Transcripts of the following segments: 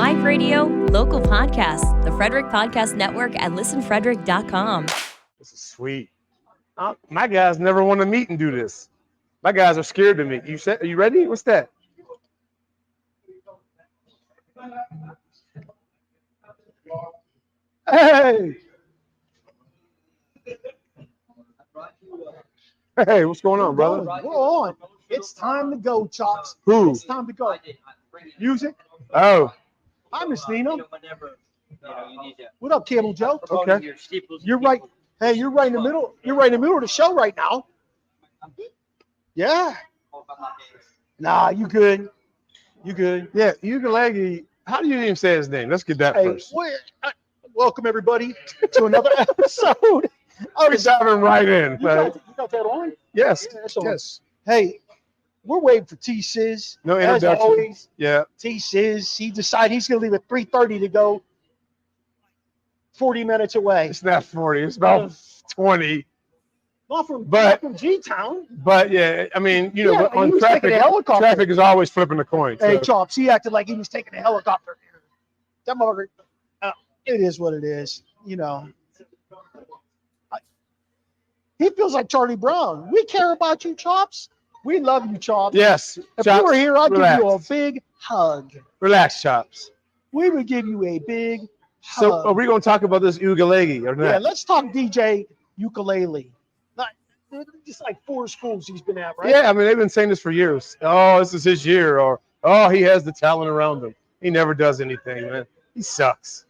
Live radio, local podcasts, the Frederick Podcast Network at listenfrederick.com. This is sweet. My guys never want to meet and do this. My guys are scared to meet. Are you ready? What's that? Hey! Hey, what's going on, brother? We're on. It's time to go, Chops. Who? It's time to go. Music. Oh, Hi, Miss Nina. What up, Camel Joe? okay. You're right. Hey, you're right in the middle. You're right in the middle of the show right now. Yeah. Nah, you good. You good. Yeah, Ugalagi. How do you even say his name? Let's get that Hey, first. welcome everybody to another episode. We're diving right in. You got that on? Yes, Yeah, that's on. yes. Hey, we're waiting for T-Sizz. No As introduction. always, Yeah. T-Sizz, he decided he's going to leave at 3:30 to go 40 minutes away. It's not 40. It's about 20. Not from G-Town. But yeah, I mean, you know, Yeah, he on was traffic, taking a helicopter. traffic is always flipping a coin. Hey, So. Chops, he acted like he was taking a helicopter. That motherfucker, it is what it is, you know. He feels like Charlie Brown. We care about you, Chops. We love you, Chops. Yes. If Chops, you were here, I'd relax. give you a big hug. Relax, Chops. We would give you a big So hug. are we going to talk about this ukulele or not? Yeah, let's talk DJ ukulele. Just like 4 schools he's been at, right? Yeah, I mean, they've been saying this for years. Oh, this is his year, or oh, he has the talent around him. He never does anything, man. He sucks.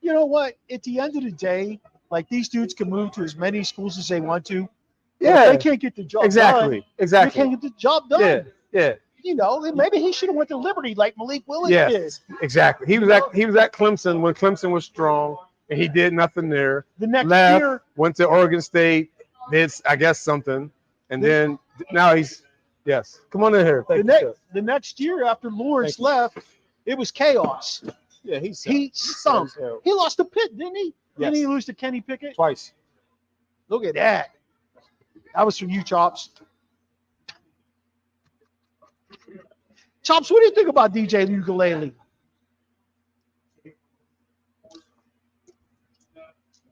You know what? At the end of the day, like these dudes can move to as many schools as they want to. Yeah, If they can't get the job done. exactly. They can't get the job done. Yeah, yeah, You know, maybe he should have went to Liberty like Malik Willis yes, did. exactly. He was at Clemson when Clemson was strong, and he did nothing there. The next Left, year, went to Oregon State, did I guess something, and then now he's Come on in here. Thank you, sir. the next year after Lawrence Thank you. left, it was chaos. Yeah, He stunk. He lost to Pitt, didn't he? Didn't he lose to Kenny Pickett? Twice. Look at that. That was from you, Chops. Chops, what do you think about DJ ukulele?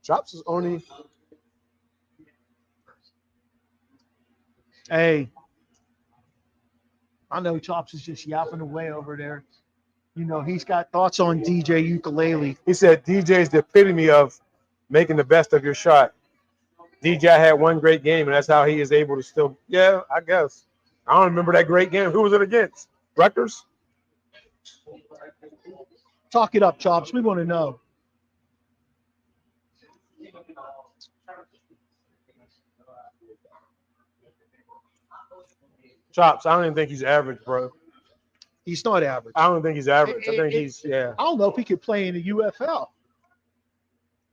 Chops is only. Hey, I know Chops is just yapping away over there. You know, he's got thoughts on DJ ukulele. He said DJ is the epitome of making the best of your shot. DJ had one great game, and that's how he is able to still. Yeah, I guess. I don't remember that great game. Who was it against? Rutgers? Talk it up, Chops. We want to know. Chops, I don't even think he's average, bro. He's not average. I don't think he's average. I think he's, I don't know if he could play in the UFL.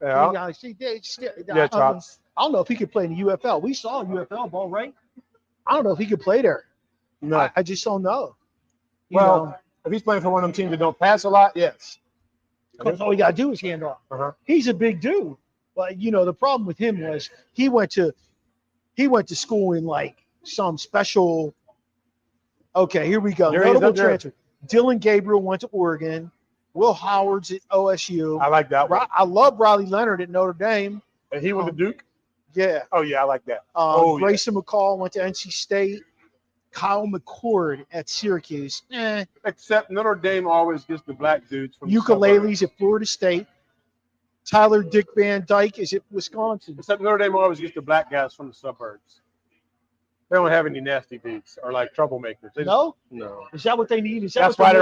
Yeah, Chops. I don't know if he could play in the UFL. We saw a UFL ball, right? I don't know if he could play there. No. I just don't know. If he's playing for one of them teams that don't pass a lot, yes. Because all you got to do is hand off. Uh-huh. He's a big dude. But, you know, the problem with him was he went to school in, like, some special – okay, here we go. There he is Notable up there. transfer. Dylan Gabriel went to Oregon. Will Howard's at OSU. I like that one. I love Riley Leonard at Notre Dame. And he went to Duke? Yeah. Oh, yeah, I like that. Grayson McCall went to NC State. Kyle McCord at Syracuse. Except Notre Dame always gets the black dudes from Ukuleles at Florida State. Tyler Dick Van Dyke is at Wisconsin. Except Notre Dame always gets the black guys from the suburbs. They don't have any nasty dudes or like troublemakers. No? No. Is that what they need? That's why they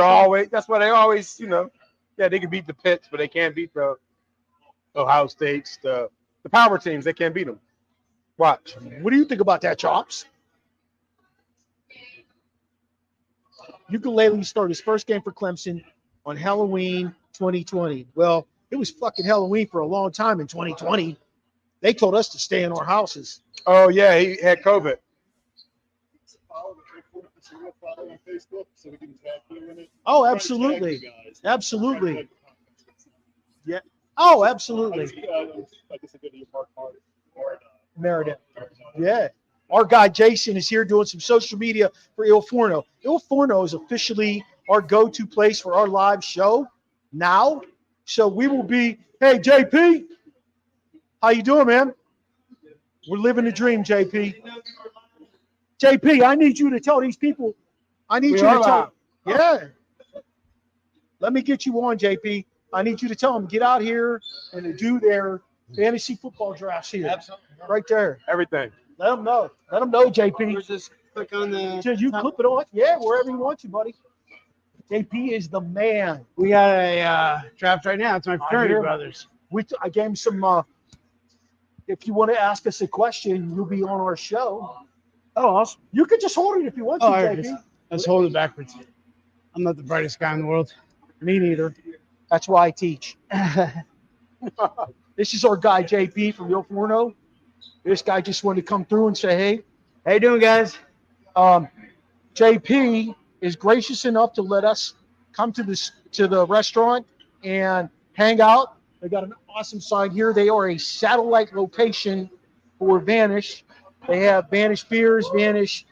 always, you know, yeah, they can beat the Pitts, but they can't beat the Ohio States, the power teams. They can't beat them. Watch. What do you think about that, Chops? Ukulele started his first game for Clemson on Halloween 2020. Well, it was fucking Halloween for a long time in 2020. They told us to stay in our houses. Oh, yeah, he had COVID. Oh, absolutely. Absolutely. Yeah. Oh, absolutely. Maradei. Yeah. Our guy Jason is here doing some social media for Il Forno. Il Forno is officially our go-to place for our live show now. So we will be, hey, JP, how you doing, man? We're living the dream, JP. JP, I need you to tell these people. I need you to tell. Yeah. Let me get you on, JP. I need you to tell them, get out here and to do their fantasy football drafts here. Absolutely. Right there. Everything. Let them know. Let them know, JP. Just click on the. You clip it on. Yeah, wherever you want to, buddy. JP is the man. We got a draft right now. It's my fraternity hear him. brothers. I gave him some. If you want to ask us a question, you'll be on our show. Oh, awesome. You could just hold it if you want to, JP. Let's hold it backwards. I'm not the brightest guy in the world. Me neither. That's why I teach. This is our guy, JP from Il Forno. This guy just wanted to come through and say, hey. How you doing, guys? JP is gracious enough to let us come to the restaurant and hang out. They got an awesome sign here. They are a satellite location for Vanish. They have Vanish beers, Vanish,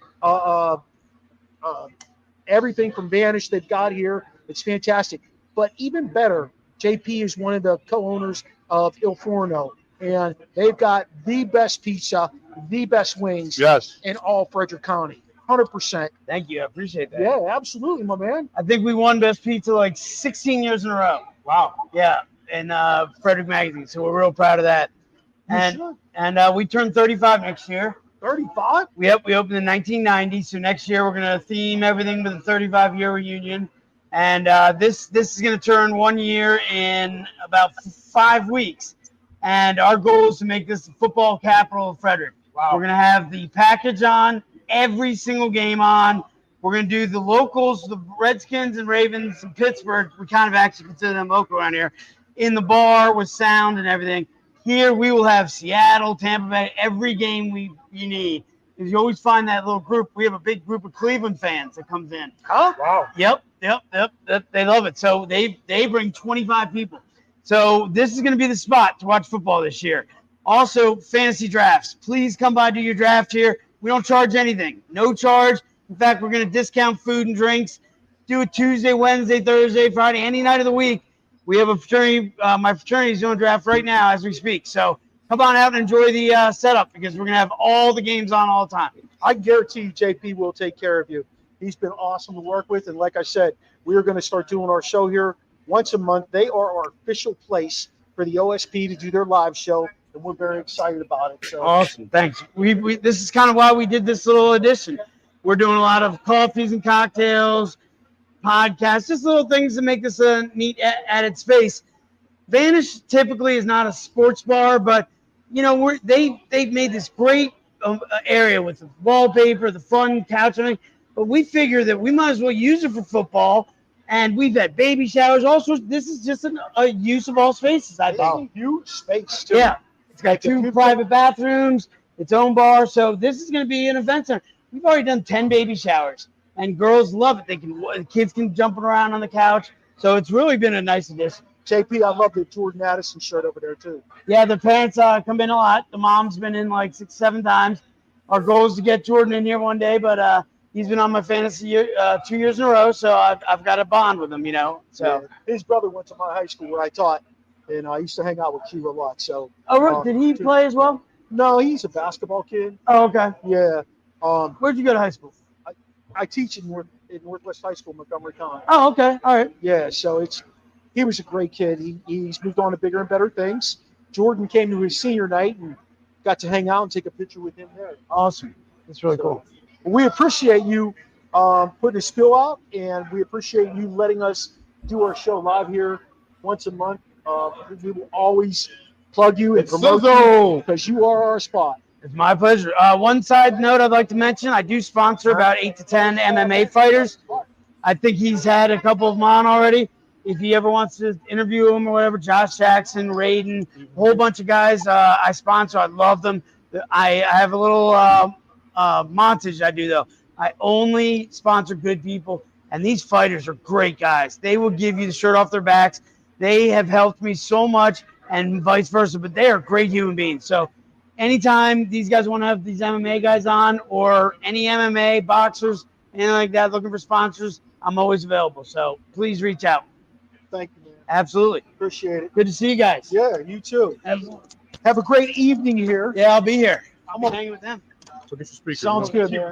everything from Vanish they've got here. It's fantastic. But even better, JP is one of the co-owners of Il Forno, and they've got the best pizza, the best wings in all Frederick County. 100%. Thank you. I appreciate that. Yeah, absolutely, my man. I think we won Best Pizza like 16 years in a row. Wow. Yeah, in Frederick Magazine. So we're real proud of that. And we turned 35 next year. 35? Yep, we opened in 1990. So next year we're going to theme everything with a 35-year reunion. And this is going to turn 1 year in about 5 weeks. And our goal is to make this the football capital of Frederick. Wow. We're going to have the package on, every single game on. We're going to do the locals, the Redskins and Ravens and Pittsburgh. We kind of actually consider them local around here. In the bar with sound and everything. Here we will have Seattle, Tampa Bay, every game you need. Because you always find that little group. We have a big group of Cleveland fans that comes in. Huh? Wow. Yep. They love it. So they bring 25 people. So this is going to be the spot to watch football this year. Also, fantasy drafts. Please come by, do your draft here. We don't charge anything. No charge. In fact, we're going to discount food and drinks. Do it Tuesday, Wednesday, Thursday, Friday, any night of the week. We have a fraternity. My fraternity is doing a draft right now as we speak. So come on out and enjoy the setup because we're going to have all the games on all the time. I guarantee you JP will take care of you. He's been awesome to work with. And like I said, we are going to start doing our show here once a month. They are our official place for the OSP to do their live show. And we're very excited about it. So awesome. Thanks. We this is kind of why we did this little edition. We're doing a lot of coffees and cocktails, podcasts, just little things to make this a neat added space. Vanish typically is not a sports bar, but they've made this great area with the wallpaper, the fun couch, and everything. But we figure that we might as well use it for football. And we've had baby showers, all sorts. This is just a use of all spaces, I think. Huge space, too. Yeah. It's got 2 private bathrooms, its own bar. So this is going to be an event center. We've already done 10 baby showers, and girls love it. The kids can jump around on the couch. So it's really been a nice addition. JP, I love the Jordan Addison shirt over there, too. Yeah, the parents come in a lot. The mom's been in like 6-7 times. Our goal is to get Jordan in here one day, but he's been on my fantasy 2 years in a row, so I've got a bond with him, So yeah. His brother went to my high school where I taught, and I used to hang out with Q a lot. So. Did he play as well? No, he's a basketball kid. Oh, okay. Yeah. Where'd you go to high school? I teach in Northwest High School, Montgomery County. Oh, okay. All right. Yeah, so he was a great kid. He's moved on to bigger and better things. Jordan came to his senior night and got to hang out and take a picture with him there. Awesome. That's really cool. We appreciate you putting a spill out, and we appreciate you letting us do our show live here once a month. We will always plug you and promote you because you are our spot. It's my pleasure. One side note I'd like to mention, I do sponsor about 8 to 10 MMA fighters. I think he's had a couple of them on already. If he ever wants to interview him or whatever, Josh Jackson, Raiden, a whole bunch of guys I sponsor. I love them. I have a little montage I do, though. I only sponsor good people, and these fighters are great guys. They will give you the shirt off their backs. They have helped me so much, and vice versa, but they are great human beings. So anytime these guys want to have these MMA guys on or any MMA boxers, anything like that, looking for sponsors, I'm always available. So please reach out. Thank you, man. Absolutely. Appreciate it. Good to see you guys. Yeah, you too. Absolutely. Have a great evening here. Yeah, I'll be here. I'll be hanging with them. So get your speaker. Sounds good, man.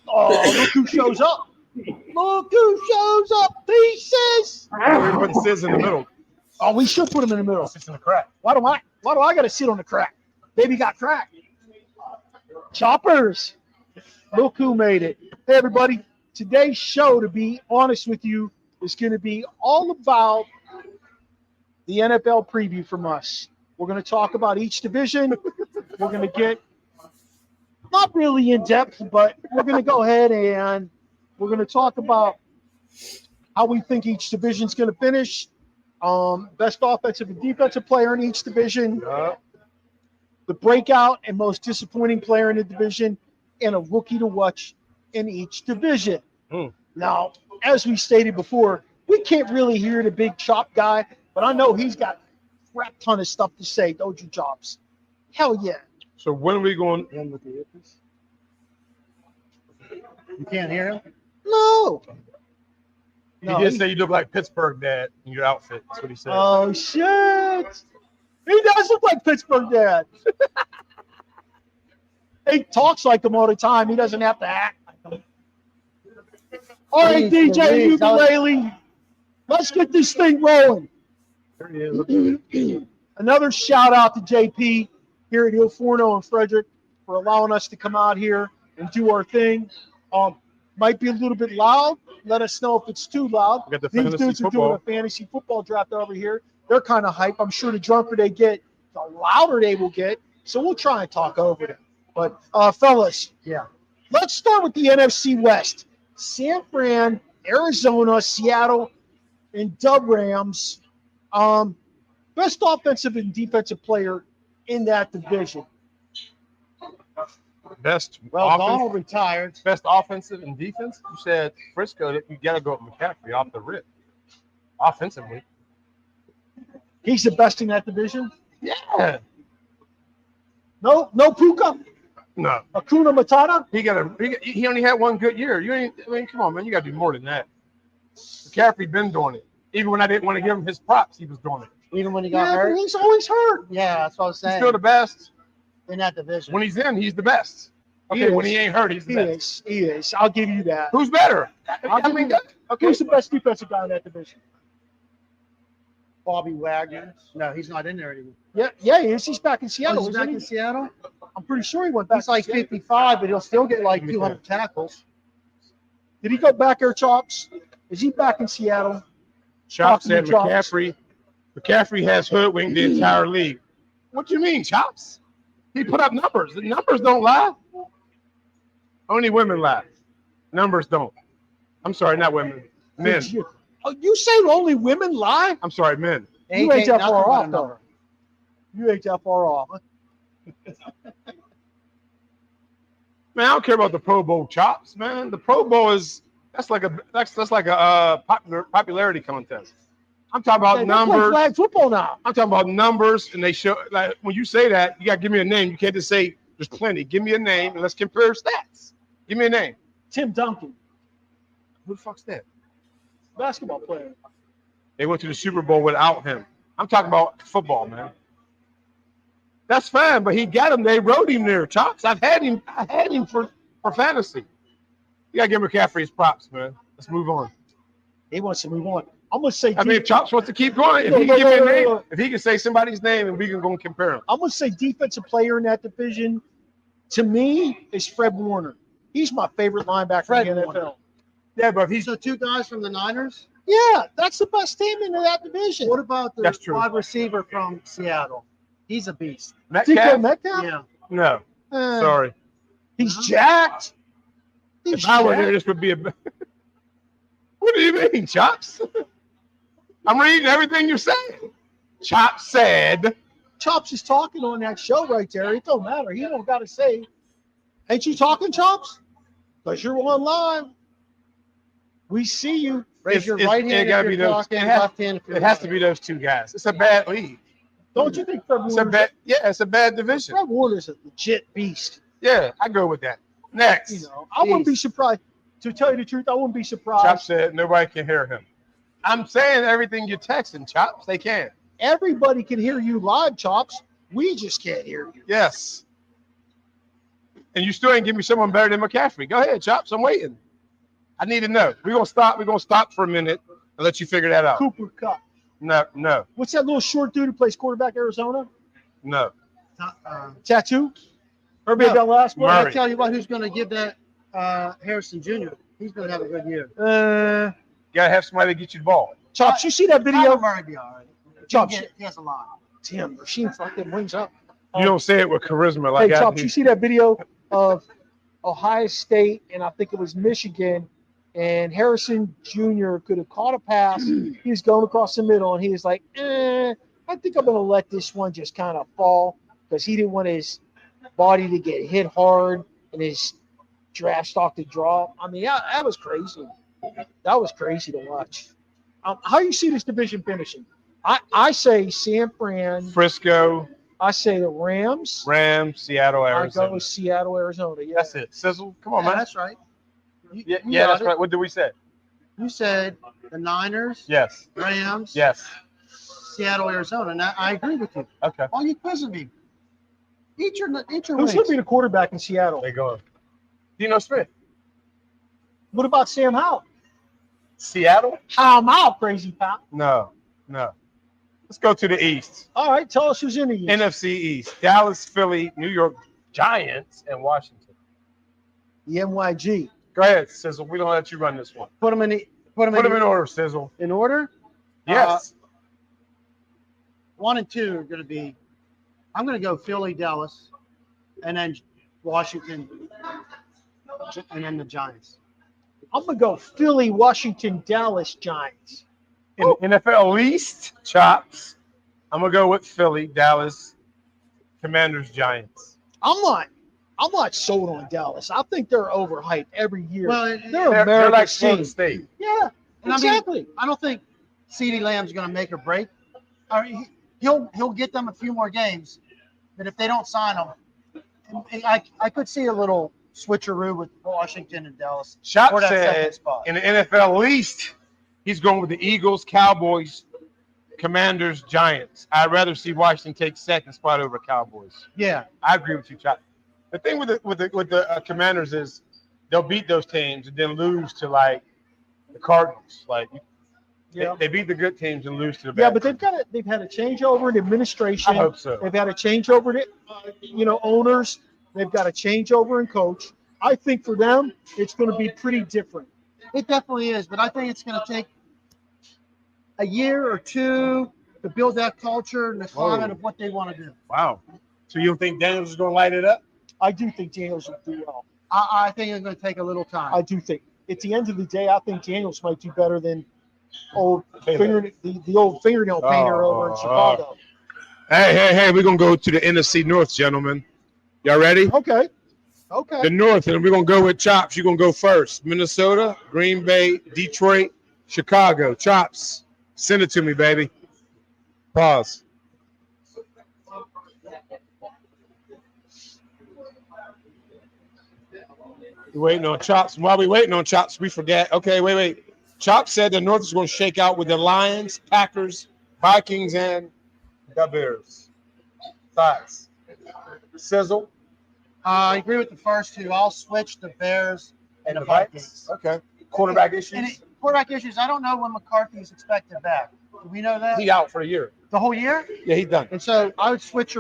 Oh, look who shows up. Look who shows up. Pieces. We're putting Sizz in the middle. Oh, we should put him in the middle. It's in the crack. Why do I got to sit on the crack? Baby got crack. Choppers. Look who made it. Hey, everybody. Today's show, to be honest with you, is going to be all about the NFL preview from us. We're going to talk about each division. We're going to get not really in depth, but we're going to go ahead and we're going to talk about how we think each division is going to finish. Best offensive and defensive player in each division, the breakout and most disappointing player in the division, and a rookie to watch in each division. Now, as we stated before, we can't really hear the big chop guy, but I know he's got a crap ton of stuff to say, don't you, Chops? Hell yeah. So when are we going? You can't hear him? No. He did say you look like Pittsburgh Dad in your outfit. That's what he said. Oh, shit. He does look like Pittsburgh Dad. He talks like him all the time. He doesn't have to act like him. All right, DJ Ukulele. Let's get this thing rolling. There he is. Another shout out to JP here at Il Forno and Frederick for allowing us to come out here and do our thing. Might be a little bit loud. Let us know if it's too loud. We got the These fantasy dudes are football. doing a fantasy football draft over here. They're kind of hype. I'm sure the drunker they get, the louder they will get. So we'll try and talk over them. But, fellas, Yeah. let's start with the NFC West. San Fran, Arizona, Seattle, and Dub Rams. Best offensive and defensive player in that division. Best Well, offense, Donald retired. best offensive and defense. You said Frisco. That you got to go with McCaffrey off the rip. Offensively, He's the best in that division. yeah. No Puka, No, Hakuna Matata. he only had one good year. You ain't. I mean, come on, man. You got to do more than that. McCaffrey been doing it. Even when I didn't want to give him his props, he was doing it. Even when he got Yeah, but hurt. he's always hurt. Yeah, that's what I was He's saying. still the best. In that division. When he's in, he's the best. He Okay, when is. he ain't hurt, he's the He best. is. He is. I'll give you that. Who's better? I'll give you that. Okay. Who's the best defensive guy in that division? Bobby Wagner. No, he's not in there anymore. Yeah, he is. He's back in Oh, Seattle. he's isn't back he? in Seattle? I'm pretty sure he went back. He's like to Seattle. 55, but he'll still get like 200 tackles. Did he go back there, Chops? Is he back in Seattle? Chop Talking to said Chops. McCaffrey has hoodwinked the entire league. What do you mean, Chops? He put up numbers. The numbers don't lie. Only women lie. Numbers don't. I'm sorry, not women. Men. You say only women lie? I'm sorry, men. You ain't that far off, though. You ain't that far off. Man, I don't care about the Pro Bowl, Chops, man. The Pro Bowl that's like a popularity contest. I'm talking about They play numbers. flag football now. I'm talking about numbers, and they show like when you say that, you gotta give me a name. You can't just say there's plenty. Give me a name and let's compare stats. Give me a name. Tim Duncan, Who the fuck's that? basketball player. They went to the Super Bowl without him. I'm talking about football, man. That's fine, but he got him. They wrote him there, Chops. I had him for fantasy. You gotta give McCaffrey his props, man. Let's move on. He wants to move on. I'm gonna say. I mean, if Chops wants to keep going, if he can give me a name, if he can say somebody's name, and we can go and compare him. I'm gonna say defensive player in that division. To me, is Fred Warner. He's my favorite linebacker Fred in the Warner. NFL. Yeah, but if he's So 2 guys from the Niners? Yeah, that's the best team in that division. What about the That's true. wide receiver from Seattle? He's a beast. DK Metcalf, Metcalf? Yeah. no, Eh, sorry. He's jacked. He's If I were jacked. there, this would be a. What do you mean, Chops? I'm reading everything you're saying. Chops said. Chops is talking on that show right there. It don't matter. He don't got to say. Ain't you talking, Chops? Because you're on live. We see you. Raise your It's- right it hand gotta if be you're those- talking, it has- left hand if you're It has to listening. be those two guys. It's a bad league. Don't you think Fred It's a Warner's bad. Yeah, it's a bad division. Fred Warner's a legit beast? Yeah, I go with that. Next. You know, I wouldn't be surprised. To tell you the truth, I wouldn't be surprised. Chop said nobody can hear him. I'm saying everything you're texting, Chops. They can. Everybody can hear you live, Chops. We just can't hear you. Yes. And you still ain't give me someone better than McCaffrey. Go ahead, Chops. I'm waiting. I need to know. We're gonna stop. We're gonna stop for a minute and let you figure that out. Cooper Cup. No. What's that little short dude who plays quarterback Arizona? No. Tattoo? Or maybe that last one? Murray. I'll tell you what, who's going to give that Harrison Jr. He's going to have a good year. Gotta have somebody to get you the ball. Chops, you see that video? Kyler Murray be all right. Chops. He has a lot. Damn, Machine fucking wings up. You don't say it with charisma like Hey, I Chops, do. you see that video of Ohio State and I think it was Michigan, and Harrison Jr. could have caught a pass. He was going across the middle, and he was like, I think I'm going to let this one just kind of fall because he didn't want his body to get hit hard and his draft stock to drop. I mean, that was crazy. That was crazy to watch. How you see this division finishing? I say San Fran. Frisco, I say the Rams. Seattle, I Arizona. go with Seattle, Arizona. Yeah. That's it. Sizzle. Come on, Yeah, man. that's right. Yeah, You that's got it. right. What did we say? You said the Niners, Yes. Rams, Yes. Seattle, Arizona. Now, I agree with you. Okay. Why are you quizzing me? Eat your Who's wings. going to be the quarterback in Seattle? They going. Dino Smith. What about Sam Howell? Seattle? I'm out, crazy pal. No. Let's go to the East. All right, tell us who's in the East. NFC East. Dallas, Philly, New York Giants, and Washington. The NYG. Go ahead, Sizzle. We don't let you run this one. Put them in Put them in order, Sizzle. in order. Yes. 1 and 2 are going to be. I'm going to go Philly, Dallas, and then Washington, and then the Giants. I'm going to go Philly, Washington, Dallas, Giants. In NFL East, Chops. I'm going to go with Philly, Dallas, Commanders, Giants. I'm not sold on Dallas. I think they're overhyped every year. Well, they're They're America's like Florida team. State. Yeah, And I mean, exactly. I don't think CeeDee Lamb's going to make or break. He'll get them a few more games, but if they don't sign him, I could see a little switcheroo with Washington and Dallas. Chop for that second said spot. in the NFL East, he's going with the Eagles, Cowboys, Commanders, Giants. I'd rather see Washington take second spot over Cowboys. Yeah, I agree with you, Chop. The thing with the Commanders is they'll beat those teams and then lose to like the Cardinals. Like they beat the good teams and lose to the bad. Yeah, but they've had a changeover in administration. I hope so. They've had a changeover in owners. They've got a changeover in coach. I think for them, it's going to be pretty different. it definitely is, but I think it's going to take a year or two to build that culture and the climate of what they want to do. Wow. So you don't think Daniels is going to light it up? I do think Daniels will do well. I think it's going to take a little time. I do think. At the end of the day, I think Daniels might do better than old the old fingernail painter over in Chicago. Hey, we're going to go to the NFC North, gentlemen. Y'all ready? Okay. The North, and we're going to go with Chops. You're going to go first. Minnesota, Green Bay, Detroit, Chicago. Chops, send it to me, baby. Pause. We're waiting on Chops. While we're waiting on Chops, we forget. Okay, wait. Chops said the North is going to shake out with the Lions, Packers, Vikings, and the Bears. Thoughts? Sizzle? I agree with the first two. I'll switch the Bears and the Vikings. Okay. Quarterback issues? And quarterback issues, I don't know when McCarthy is expected back. Do we know that? He out for a year. The whole year? Yeah, he's done. And so I'd switch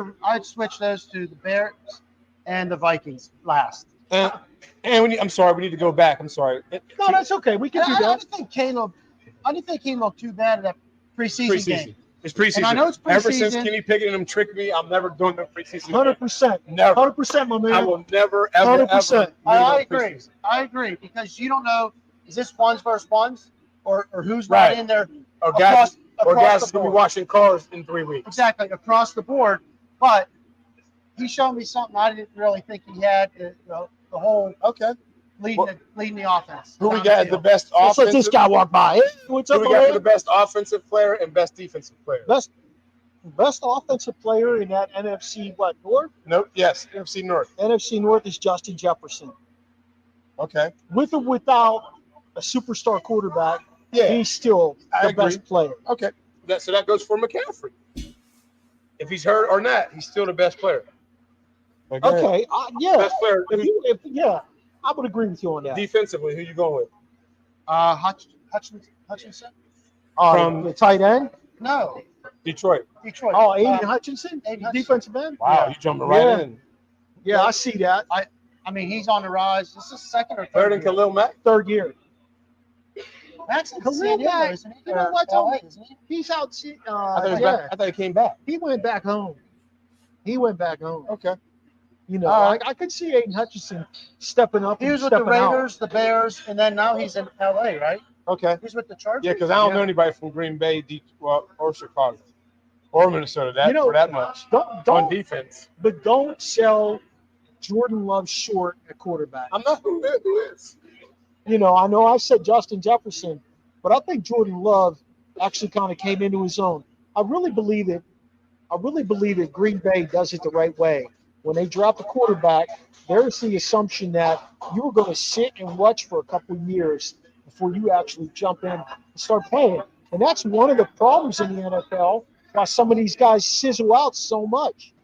those to the Bears and the Vikings last. And I'm sorry, we need to go back. I'm sorry. No, that's okay. We can do I that. didn't think he looked too bad in that preseason game. It's preseason. And I know it's Ever since preseason. Kenny Pickett and them tricked me, I'm never doing the preseason. 100%. Never. 100%, my man. I will never, ever, 100%. ever. I do the agree. preseason. I agree because you don't know, is this ones versus ones or who's not Right. in there Or guys across going the to be board. washing cars in 3 weeks. Exactly, across the board. But he showed me something I didn't really think he had, the whole Okay. leading the offense. Who we down got the as the field. best Let's let this offensive? guy walk by. Hey, what's Who up, we my got for the man? best offensive player and best defensive player? Best offensive player in that NFC North? Nope. Yes. NFC North. NFC North is Justin Jefferson. Okay. With or without a superstar quarterback, Yeah. he's still I the best agree. player. Okay. So that goes for McCaffrey. If he's hurt or not, he's still the best player. Okay, yeah. Best player. Yeah, I would agree with you on that. Defensively, who you going with? Hutchinson? From the tight end? No, Detroit. Detroit. Oh, Aiden Hutchinson? Aiden Hutchinson. Defensive end? Wow, Yeah. you jumping right in. Yeah, I see that. I mean, he's on the rise. This is second or Third third. and Khalil Mack. Third year. Max in Khalil San Diego, Mack, isn't he? you know Or what, LA, Tony? isn't he? He's out. I thought he came back. He went back home. Okay. You know, All right. I could see Aiden Hutchinson stepping up. He and was with the stepping out. Raiders, the Bears, and then now he's in LA, right? Okay. He's with the Chargers. Yeah, because I don't know anybody from Green Bay, or Chicago, or Minnesota for that much on Don't, defense. but don't sell Jordan Love short at quarterback. I'm not who is. You know I said Justin Jefferson, but I think Jordan Love actually kind of came into his own. I really believe it. Green Bay does it the right way. When they drop a quarterback, there's the assumption that you were going to sit and watch for a couple of years before you actually jump in and start playing. And that's one of the problems in the NFL, why some of these guys sizzle out so much.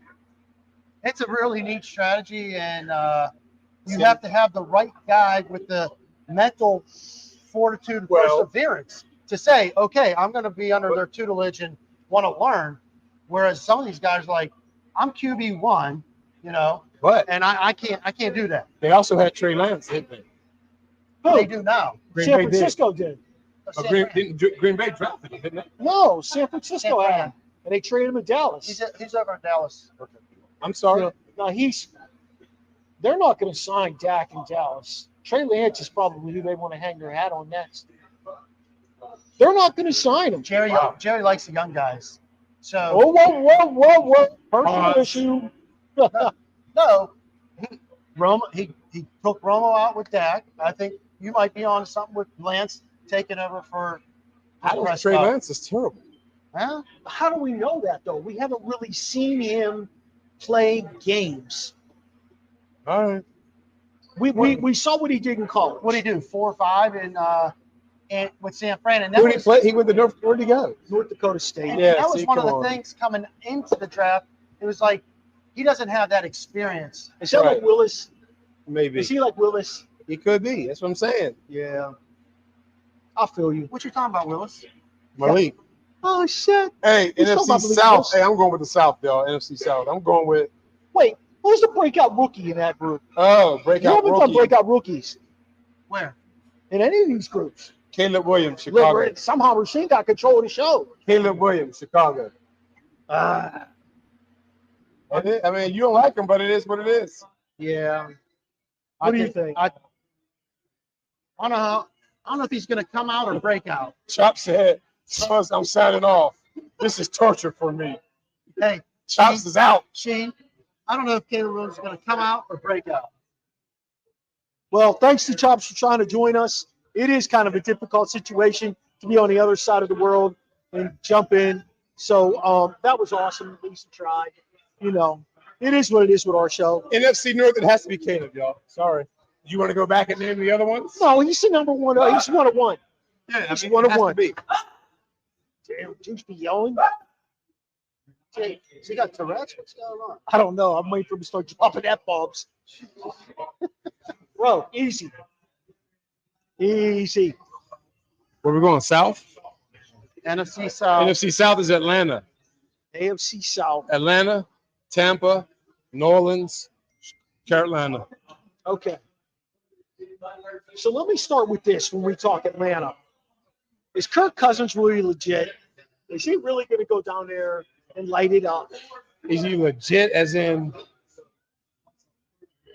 It's a really neat strategy, and you have to have the right guy with the mental fortitude and perseverance to say, okay, I'm going to be under their tutelage and want to learn. Whereas some of these guys are like, I'm QB1, you know, But and I can't do that. they also had Trey Lance, didn't they? They do now. San Francisco did. Green Bay drafted him, didn't they? No, San Francisco San had Fran. him, and they traded him to Dallas. He's over in Dallas. I'm sorry. Now they're not going to sign Dak in Dallas. Trey Lance is probably who they want to hang their hat on next. They're not going to sign him. Jerry likes the young guys. So Whoa. Personal issue. no, he took Romo out with Dak. I think you might be on something with Lance taking over for Trey Lance is terrible. Huh? How do we know that, though? We haven't really seen him play games. All right. We saw what he did in college. What did he do? 4 or 5 and with San Fran, and Who did he play? He went to North. Where'd he go? North Dakota State. And Yeah, that was see, one of come the on. things coming into the draft. It was like he doesn't have that experience. Is that like Right. Willis? Maybe. Is he like Willis? He could be. That's what I'm saying. Yeah. I feel you. What you talking about, Willis? Malik. Oh, shit. Hey, He's talking NFC about Malik South. Willis. Hey, I'm going with the South, y'all. NFC South. I'm going with Wait, who's the breakout rookie in that group? You breakout haven't done rookie. breakout rookies Where? in any of these groups. Caleb Williams, Chicago. Somehow Rasheen got control of the show. Caleb Williams, Chicago. I mean, you don't like him, but it is what it is. Yeah. What do you think? I don't know if he's going to come out or break out. Chop said, "Fellas, I'm signing off. This is torture for me." Hey, Chops is out. Sheen, I don't know if Caleb Williams is going to come out or break out. Well, thanks to Chops for trying to join us. It is kind of a difficult situation to be on the other side of the world and jump in. So that was awesome. At least he tried. You know, it is what it is with our show. NFC North, it has to be Caleb, y'all. Sorry. You want to go back and name the other ones? No, he's the number one. He's 1 of 1. Yeah, He's 1 of 1. Be. Damn, Juice be yelling. Has he got Tourette's? What's going on? I don't know. I'm waiting for him to start dropping F-bombs. Bro, easy. Easy. Where we going? South? NFC South. NFC South is Atlanta. AFC South. Atlanta, Tampa, New Orleans, Carolina. Okay. So let me start with this when we talk Atlanta. Is Kirk Cousins really legit? Is he really going to go down there and light it up? Is he legit as in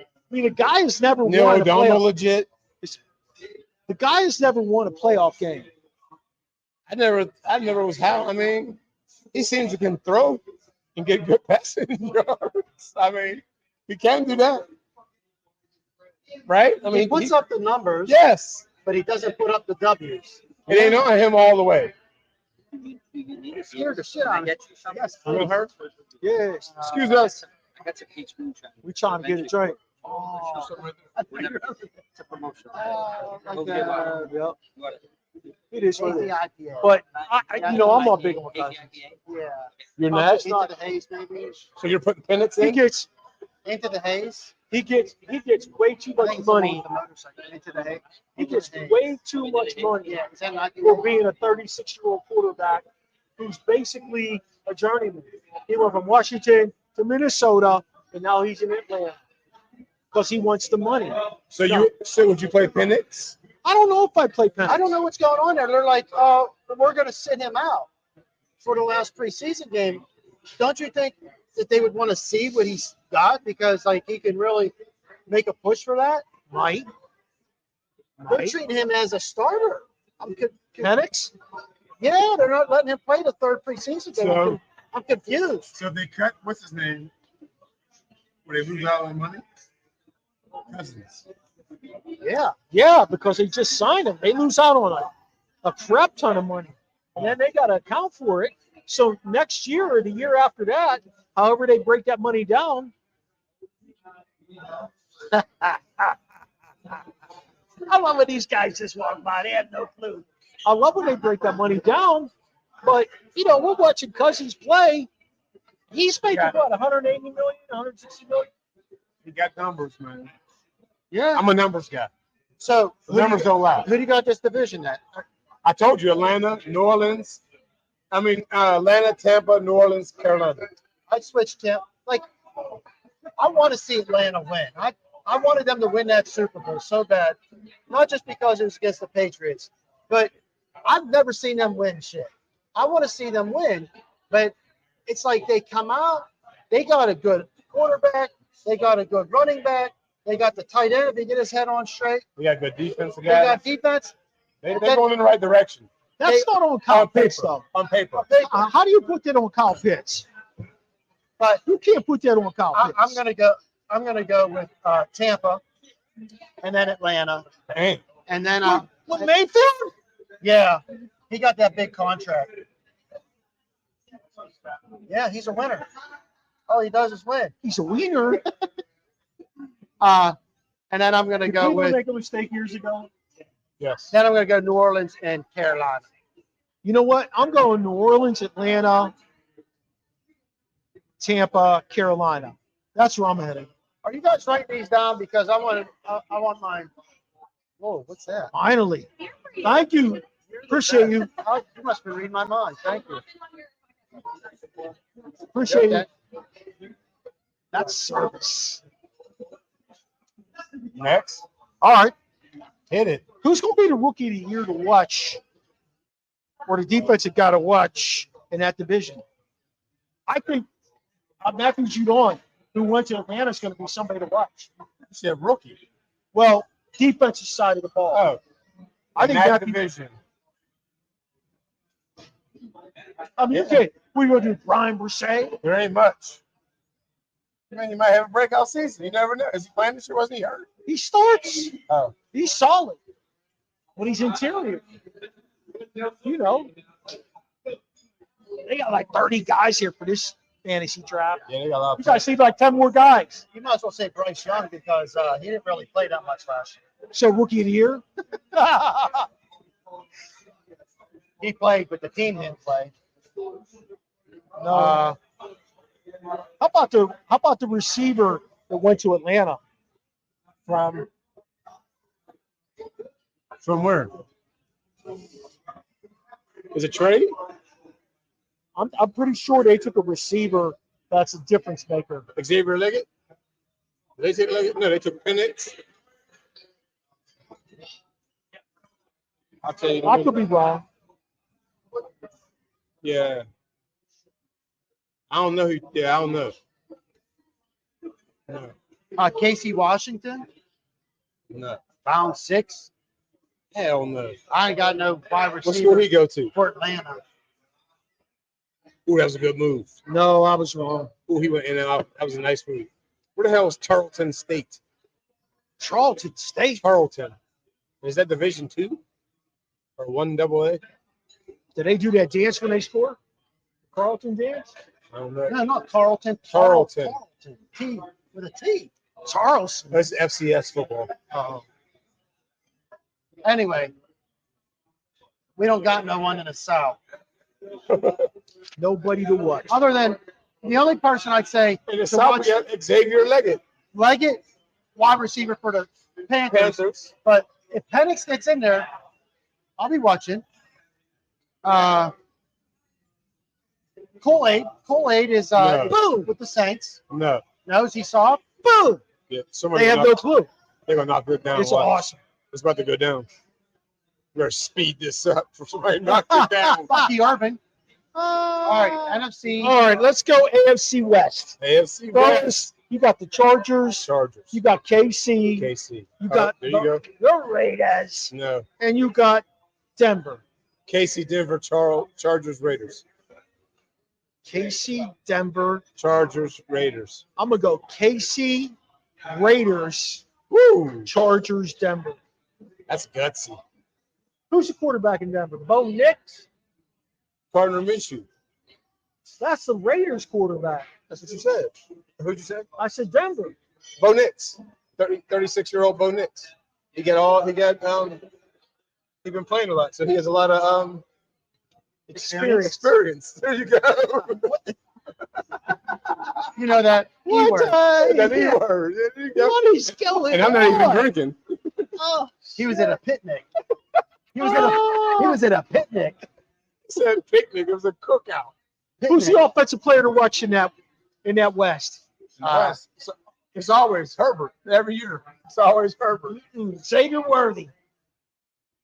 I mean, the guy has never Neil won a O'Donnell playoff. legit? The guy has never won a playoff game. I never was how. I mean, he seems to can throw and get good passing yards. I mean, he can do that. Right? I mean, he puts up the numbers, yes. but he doesn't put up the W's. It ain't on him all the way. Scared the shit out of it. Yes, You know her? Yes. Excuse us. We trying to get a drink. Oh, It's a promotion. like that. It is what it is. IPA. But I'm not big on cousins. Yeah. You're Into next. the haze, maybe. So you're putting pennants He in? gets Into the haze. he gets way too I much think it's the one money. with the motorcycle. Into the haze. He Into gets the haze. way too much money Yeah. Is that not for being a 36-year-old quarterback who's basically a journeyman. He went from Washington to Minnesota, and now he's in Atlanta because he wants the money. So would you play pennants? I don't know if I play pennants. I don't know what's going on there. They're like, we're going to sit him out for the last preseason game. Don't you think that they would want to see what he's got because like he can really make a push for that? Right. They're treating him as a starter. Penix? Yeah, they're not letting him play the third preseason game. So- I'm confused. So they cut, what's his name? Where they lose out on money? Cousins. Yeah, because they just signed him. They lose out on a crap ton of money. And then they got to account for it. So next year or the year after that, however they break that money down. I love when these guys just walk by. They have no clue. I love when they break that money down. But, we're watching Cousins play. He's making, what, 180 million, 160 million? He got numbers, man. Yeah. I'm a numbers guy. So The numbers don't lie. who do you got this division at? I told you, Atlanta, New Orleans. Atlanta, Tampa, New Orleans, Carolina. I'd switch to like I want to see Atlanta win. I wanted them to win that Super Bowl so bad, not just because it was against the Patriots, but I've never seen them win shit. I want to see them win, but it's like they come out, they got a good quarterback, they got a good running back, they got the tight end if he get his head on straight, We got good defense. they got defense. They're going in the right direction. That's not on Kyle Pitts, though. On paper. How do you put that on Kyle Pitts? But You can't put that on Kyle Pitts. I'm gonna go with Tampa, and then Atlanta, Dang. and then What, Mayfield? yeah, he got that big contract. Yeah, he's a winner. All he does is win. He's a wiener. And then I'm gonna Did go people with make a mistake years ago? Yes. then I'm gonna go New Orleans and Carolina. You know what? I'm going New Orleans, Atlanta, Tampa, Carolina. That's where I'm heading. Are you guys writing these down because I want mine. Whoa, what's that? Finally. Thank you. Appreciate you. Oh, you must be reading my mind. Thank you. Appreciate Okay. you. That's service. Next. All right. Hit it. Who's going to be the rookie of the year to watch or the defensive guy to watch in that division? I think Matthew Judon, who went to Atlanta, is going to be somebody to watch. You said rookie. Well, defensive side of the ball. Oh. I think that Matthew, division. okay, we're going to do Brian Broussard. There ain't much. Man, you might have a breakout season. You never know. Is he playing this year? Wasn't he hurt? He starts. Oh. He's solid when he's interior. You know, they got like 30 guys here for this fantasy draft. Yeah, they got a lot You of guys need like 10 more guys. You might as well say Bryce Young because he didn't really play that much last year. So rookie of the year. He played, but the team didn't play. No. How about the receiver that went to Atlanta from where? Is it trade? I'm pretty sure they took a receiver that's a difference maker. Xavier Leggett? Did they take Leggett? No, they took Penix. I'll tell you. I could be wrong. Yeah. I don't know who. Yeah, I don't know. No. Casey Washington, No. round 6. Hell no. I ain't got no wide What school receiver he go to? for Atlanta. Ooh, that was a good move. No, I was wrong. Ooh, he went in and out. That was a nice move. Where the hell is Tarleton State? Charlton State. Tarleton. Is that Division 2 or 1AA? Did they do that dance when they score? Carlton dance? I don't know. No, not Tarleton. Tarleton. T with a T. Charleston. That's FCS football. Anyway, we don't got no one in the South. Nobody to watch. Other than the only person I'd say In the to South, watch we have Xavier Leggett. Leggett, wide receiver for the Panthers. But if Penix gets in there, I'll be watching. Kool-Aid is No. with the Saints. No. No, is he soft? Boom. Yeah, somebody They have no clue. They're going to knock it down. It's Watch. awesome. It's about to go down. We're going to speed this up for somebody to knock it down. Bucky Irvin. All right, NFC. All right, let's go AFC West. AFC West. First, you got the Chargers. Chargers. You got KC. KC. You got there you go. the Raiders. No. And you got Denver. KC, Denver, Chargers, Raiders. KC, Denver. Chargers, Raiders. I'm going to go KC, Raiders, Woo! Chargers, Denver. That's gutsy. Who's the quarterback in Denver? Bo Nix? Gardner Minshew. That's the Raiders quarterback. That's what you said. Who'd you say? I said Denver. Bo Nix. 36-year-old Bo Nix. He been playing a lot, so he has a lot of experience. There you go. You know that E word. That E word. There you go. What is going And I'm not even drinking. Oh, He was at a picnic. He was at a picnic. Said picnic. It was a cookout. who's the offensive player to watch in that West? It's always Herbert. Every year, it's always Herbert. Xavier Worthy.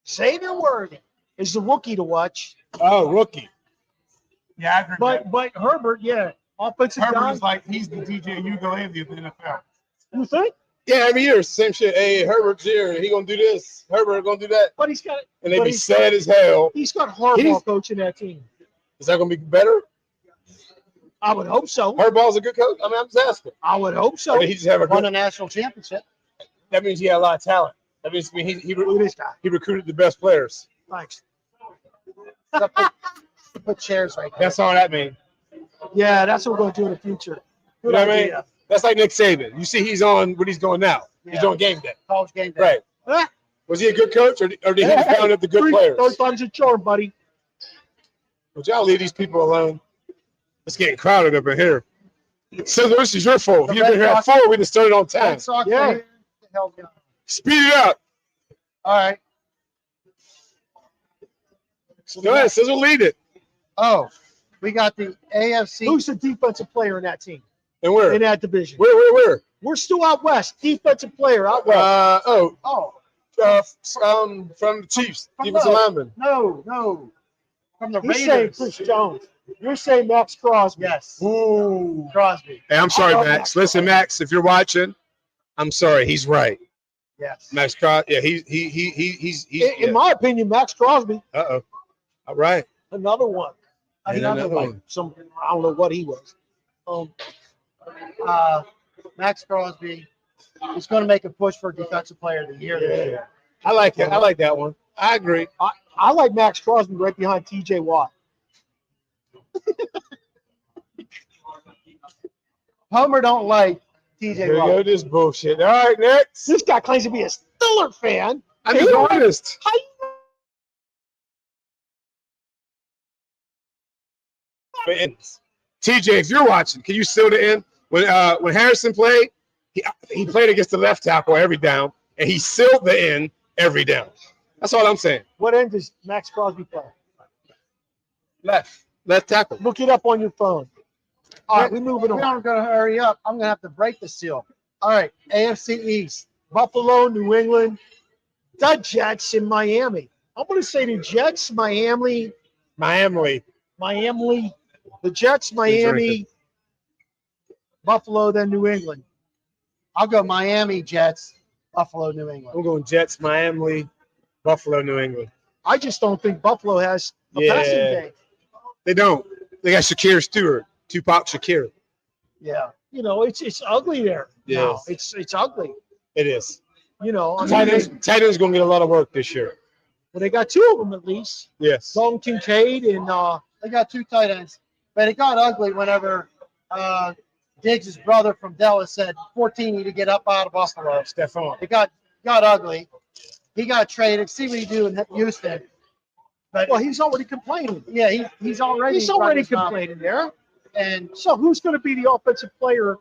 Xavier Worthy is the rookie to watch. Oh, rookie. Yeah, I agree. But Herbert, yeah, offensive Herbert guy. is like he's the DJ Ugalele of the NFL. You think? Yeah, every year, same shit. Hey, Herbert's here. He gonna do this. Herbert gonna do that. But he's got. And they but be he's- sad as hell. He's got Harbaugh coaching that team. Is that gonna be better? I would hope so. Harbaugh's a good coach. I mean, I'm just asking. I would hope so. Or did he just have a Won good? a national championship. That means he had a lot of talent. That means he Look at this guy. he recruited the best players. Thanks. Put chairs right there. That's all that means. Yeah, that's what we're going to do in the future. You know what I mean? That's like Nick Saban. You see, he's on what he's doing now. He's Yeah. doing game day. College game day. Right. Huh? Was he a good coach, or did he round up the good players? Third time's a charm, buddy. Would y'all leave these people alone? It's getting crowded up in here. So this is your fault. If you've been here at 4, we'd have started on time. Red Sox Yeah. are here. What the hell going on? Speed it up. All right. Go ahead, Sizzle, lead it. Oh, we got the AFC. Who's the defensive player in that team, And where? in that division? Where? We're still out west. Defensive player out west. Oh, From the Chiefs, From defensive the- lineman. no. From the He's saying Raiders. Chris Jones. You're saying Max Crosby. Yes. Ooh. Crosby. Hey, I'm sorry, I love Max. Max Listen, Max, if you're watching, I'm sorry. He's right. Yes. Max Crosby. Yeah, he's In my opinion, Max Crosby, Uh-oh. All right. another one. And Another another one. one. I don't know what he was. Max Crosby is going to make a push for Defensive Player of the Year this year. I like it. I like that one. I agree. I like Max Crosby right behind T.J. Watt. Homer don't like TJ Here we Watt. go. This bullshit. All right, next. This guy claims to be a Steeler fan. I'm just honest. How you And TJ, if you're watching, can you seal the end? When Harrison played, he played against the left tackle every down, and he sealed the end every down. That's all I'm saying. What end does Max Crosby play? Left tackle. Look it up on your phone. All right, we're moving We on. aren't going to hurry up. I'm going to have to break the seal. All right, AFC East. Buffalo, New England, the Jets in Miami. I'm going to say the Jets, Miami, the Jets, Miami, Buffalo, then New England. I'll go Miami, Jets, Buffalo, New England. I'm going Jets, Miami, Buffalo, New England. I just don't think Buffalo has a Yeah. passing game. They don't. They got Shakir Stewart, Tupac Shakir. Yeah, you know it's ugly there. Yeah. Now. It's ugly. It is. You know, I Tight mean, ends going to get a lot of work this year. they got two of them at least. Yes. Dalton Kincaid and They got two tight ends, but it got ugly whenever Diggs' brother from Dallas said 14 need to get up out of Buffalo. Stephon. It got ugly. He got traded. See what he do in Houston. But Well, he's already complaining. yeah, he's already Complaining there. And So who's going to be the offensive player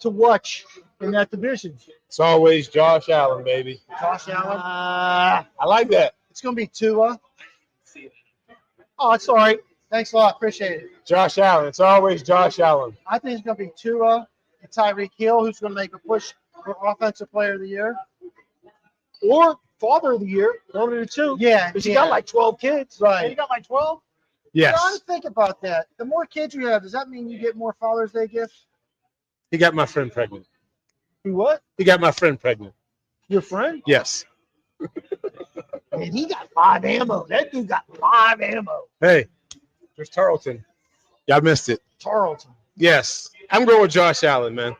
to watch in that division? It's always Josh Allen, baby. Josh Allen. I like that. It's going to be Tua. Oh, it's all right. Thanks a lot. Appreciate it. Josh Allen. It's always Josh Allen. I think it's going to be Tua and Tyreek Hill, who's going to make a push for Offensive Player of the Year. Or Father of the Year, one of the two. Yeah. Because he got like 12 kids. Right. And he got like 12? Yes. You got to think about that. The more kids you have, does that mean you get more Father's Day gifts? He got my friend pregnant. He what? He got my friend pregnant. Your friend? Yes. And he got 5 ammo. That dude got 5 ammo. Hey, there's Tarleton. Y'all missed it. Tarleton. Yes. I'm going with Josh Allen, man.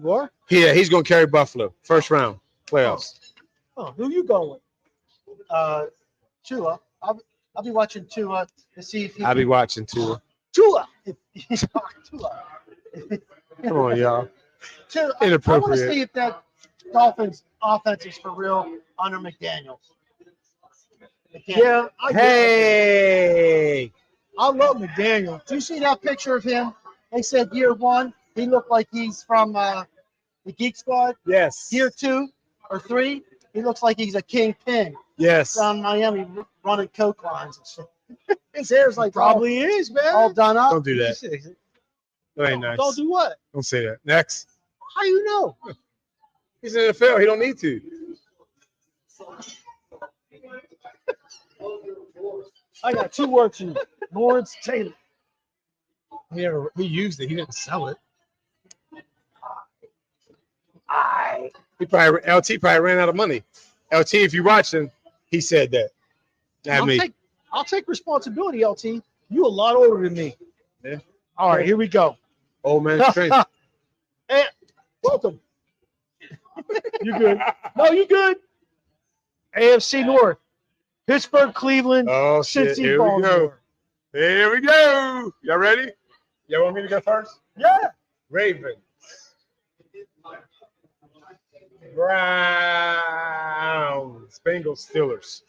You are? Yeah, he's going to carry Buffalo. First round. Playoffs. Oh, who you going with? Tua. I'll be watching Tua to see if he I'll be watching Tua. Tua. Tua. Come on, y'all. Tua. I want to Inappropriate. see if that Dolphins offense is for real under McDaniels. Yeah. Hey. I love McDaniel. Do you see that picture of him? They said year 1, he looked like he's from the Geek Squad. Yes. Year 2 or 3, he looks like he's a kingpin Yes. down Miami running coke lines and shit. His hair's like Probably is, man. all done up. Don't do that. That ain't nice. Don't do what? Don't say that. Next. How you know? He's in the NFL. He don't need to. I got 2 words for you. Lawrence Taylor. He used it. He didn't sell it. LT probably ran out of money. LT, if you're watching, he said that. Not me. I'll take responsibility, LT. You a lot older than me. Yeah. All right, here we go. Old man strength. Hey, welcome. You good? No, you good. AFC North. Pittsburgh, Cleveland, Oh, shit. Cincy, Here we go. Baltimore. Here we go. Y'all ready? Y'all want me to go first? Yeah. Ravens. Browns. Bengals. Steelers.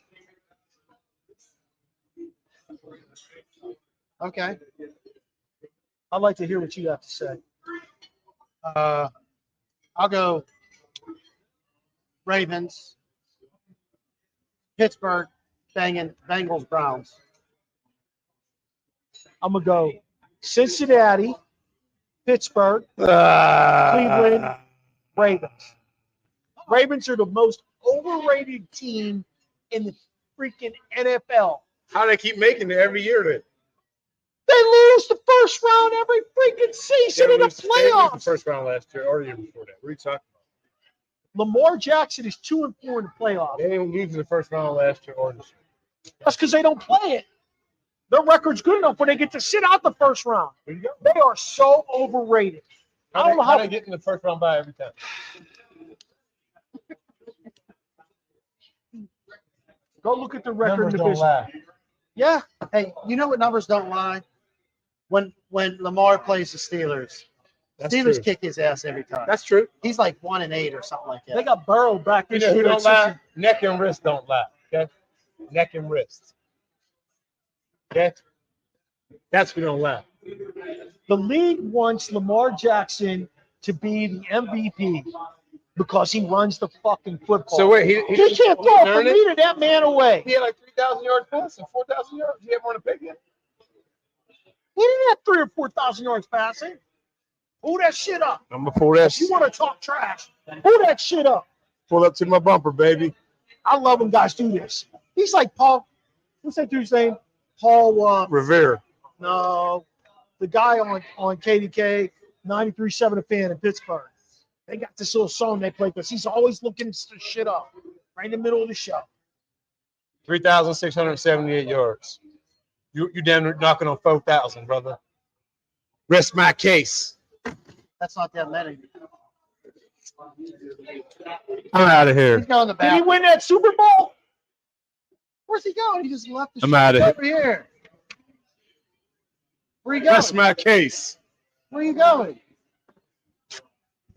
Okay. I'd like to hear what you have to say. I'll go Ravens, Pittsburgh, Bengals, Browns. I'm going to go Cincinnati, Pittsburgh, Cleveland, Ravens. Ravens are the most overrated team in the freaking NFL. How they keep making it every year then? They lose the first round every freaking season in the They lose the playoffs. first round last year or the year before that. What are you talking about? Lamar Jackson is 2-4 in the playoffs. They didn't lose the first round last year or this year. That's because they don't play it. Their record's good enough where they get to sit out the first round. There you go. They are so overrated. I don't know how how they get in the first round by every time. Go look at the record Numbers in the don't division. lie. Yeah, Hey, you know what numbers don't lie? When Lamar plays the Steelers, That's Steelers true. kick his ass every time. That's true. He's like 1-8 or something like that. they got Burrow back You this know who year. don't lie? Neck and wrist don't lie. Okay? Neck and wrist. Okay? That's who don't lie. The league wants Lamar Jackson to be the MVP because he runs the fucking football. So wait, he can't throw from meter that man away. He had like 3,000 yards passing, 4,000 yards. He had more than Pickett. He didn't have 3,000 or 4,000 yards passing. Pull that shit up. I'm gonna pull that. If you want to talk trash, pull that shit up. Pull up to my bumper, baby. I love when guys do this. He's like Paul. What's that dude's name? Paul. Revere. No, the guy on KDK 93.7 A Fan in Pittsburgh. They got this little song they play because he's always looking this shit up right in the middle of the show. 3,678 yards. You damn near knocking on 4,000, brother. Rest my case. That's not that many. I'm out of here. He's going to the Did he back. win that Super Bowl? Where's he going? He just left the I'm shit outta here. over here. Where you going? Rest my case. Where you going?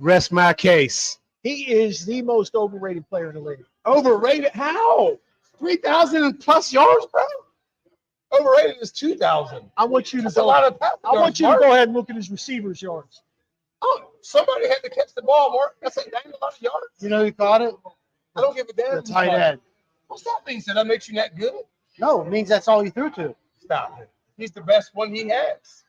Rest my case. He is the most overrated player in the league. Overrated? How? 3,000 plus yards, bro. Overrated is 2,000. I want you to That's a go. lot of passing I want you to yards, go Mark. ahead and look at his receivers yards. Oh, somebody had to catch the ball, Mark. That's a damn lot of yards. You know who caught it? I don't give a damn. The tight end. What's that mean? So that makes you that good? No, it means that's all he threw to. Stop it. He's the best one he has.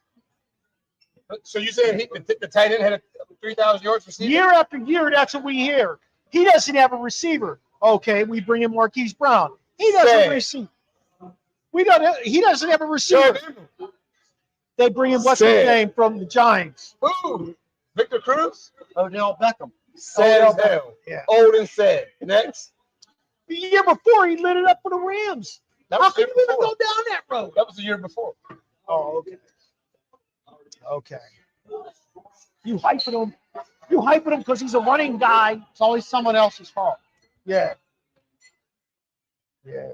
So you saying the tight end had a 3,000 yards receiving? Year after year, that's what we hear. He doesn't have a receiver. Okay, we bring in Marquise Brown. He doesn't Sad. receive. He doesn't have a receiver. They bring in what's his Sad. name from the Giants. Who? Victor Cruz? Odell Beckham. Sad as Odell hell. Yeah. Old and sad. Next. The year before, he lit it up for the Rams. That How was the can year you even before. go down that road? That was the year before. Oh, okay. Okay. You hyping him. You hyping him because he's a running guy. It's always someone else's fault. Yeah. Yeah.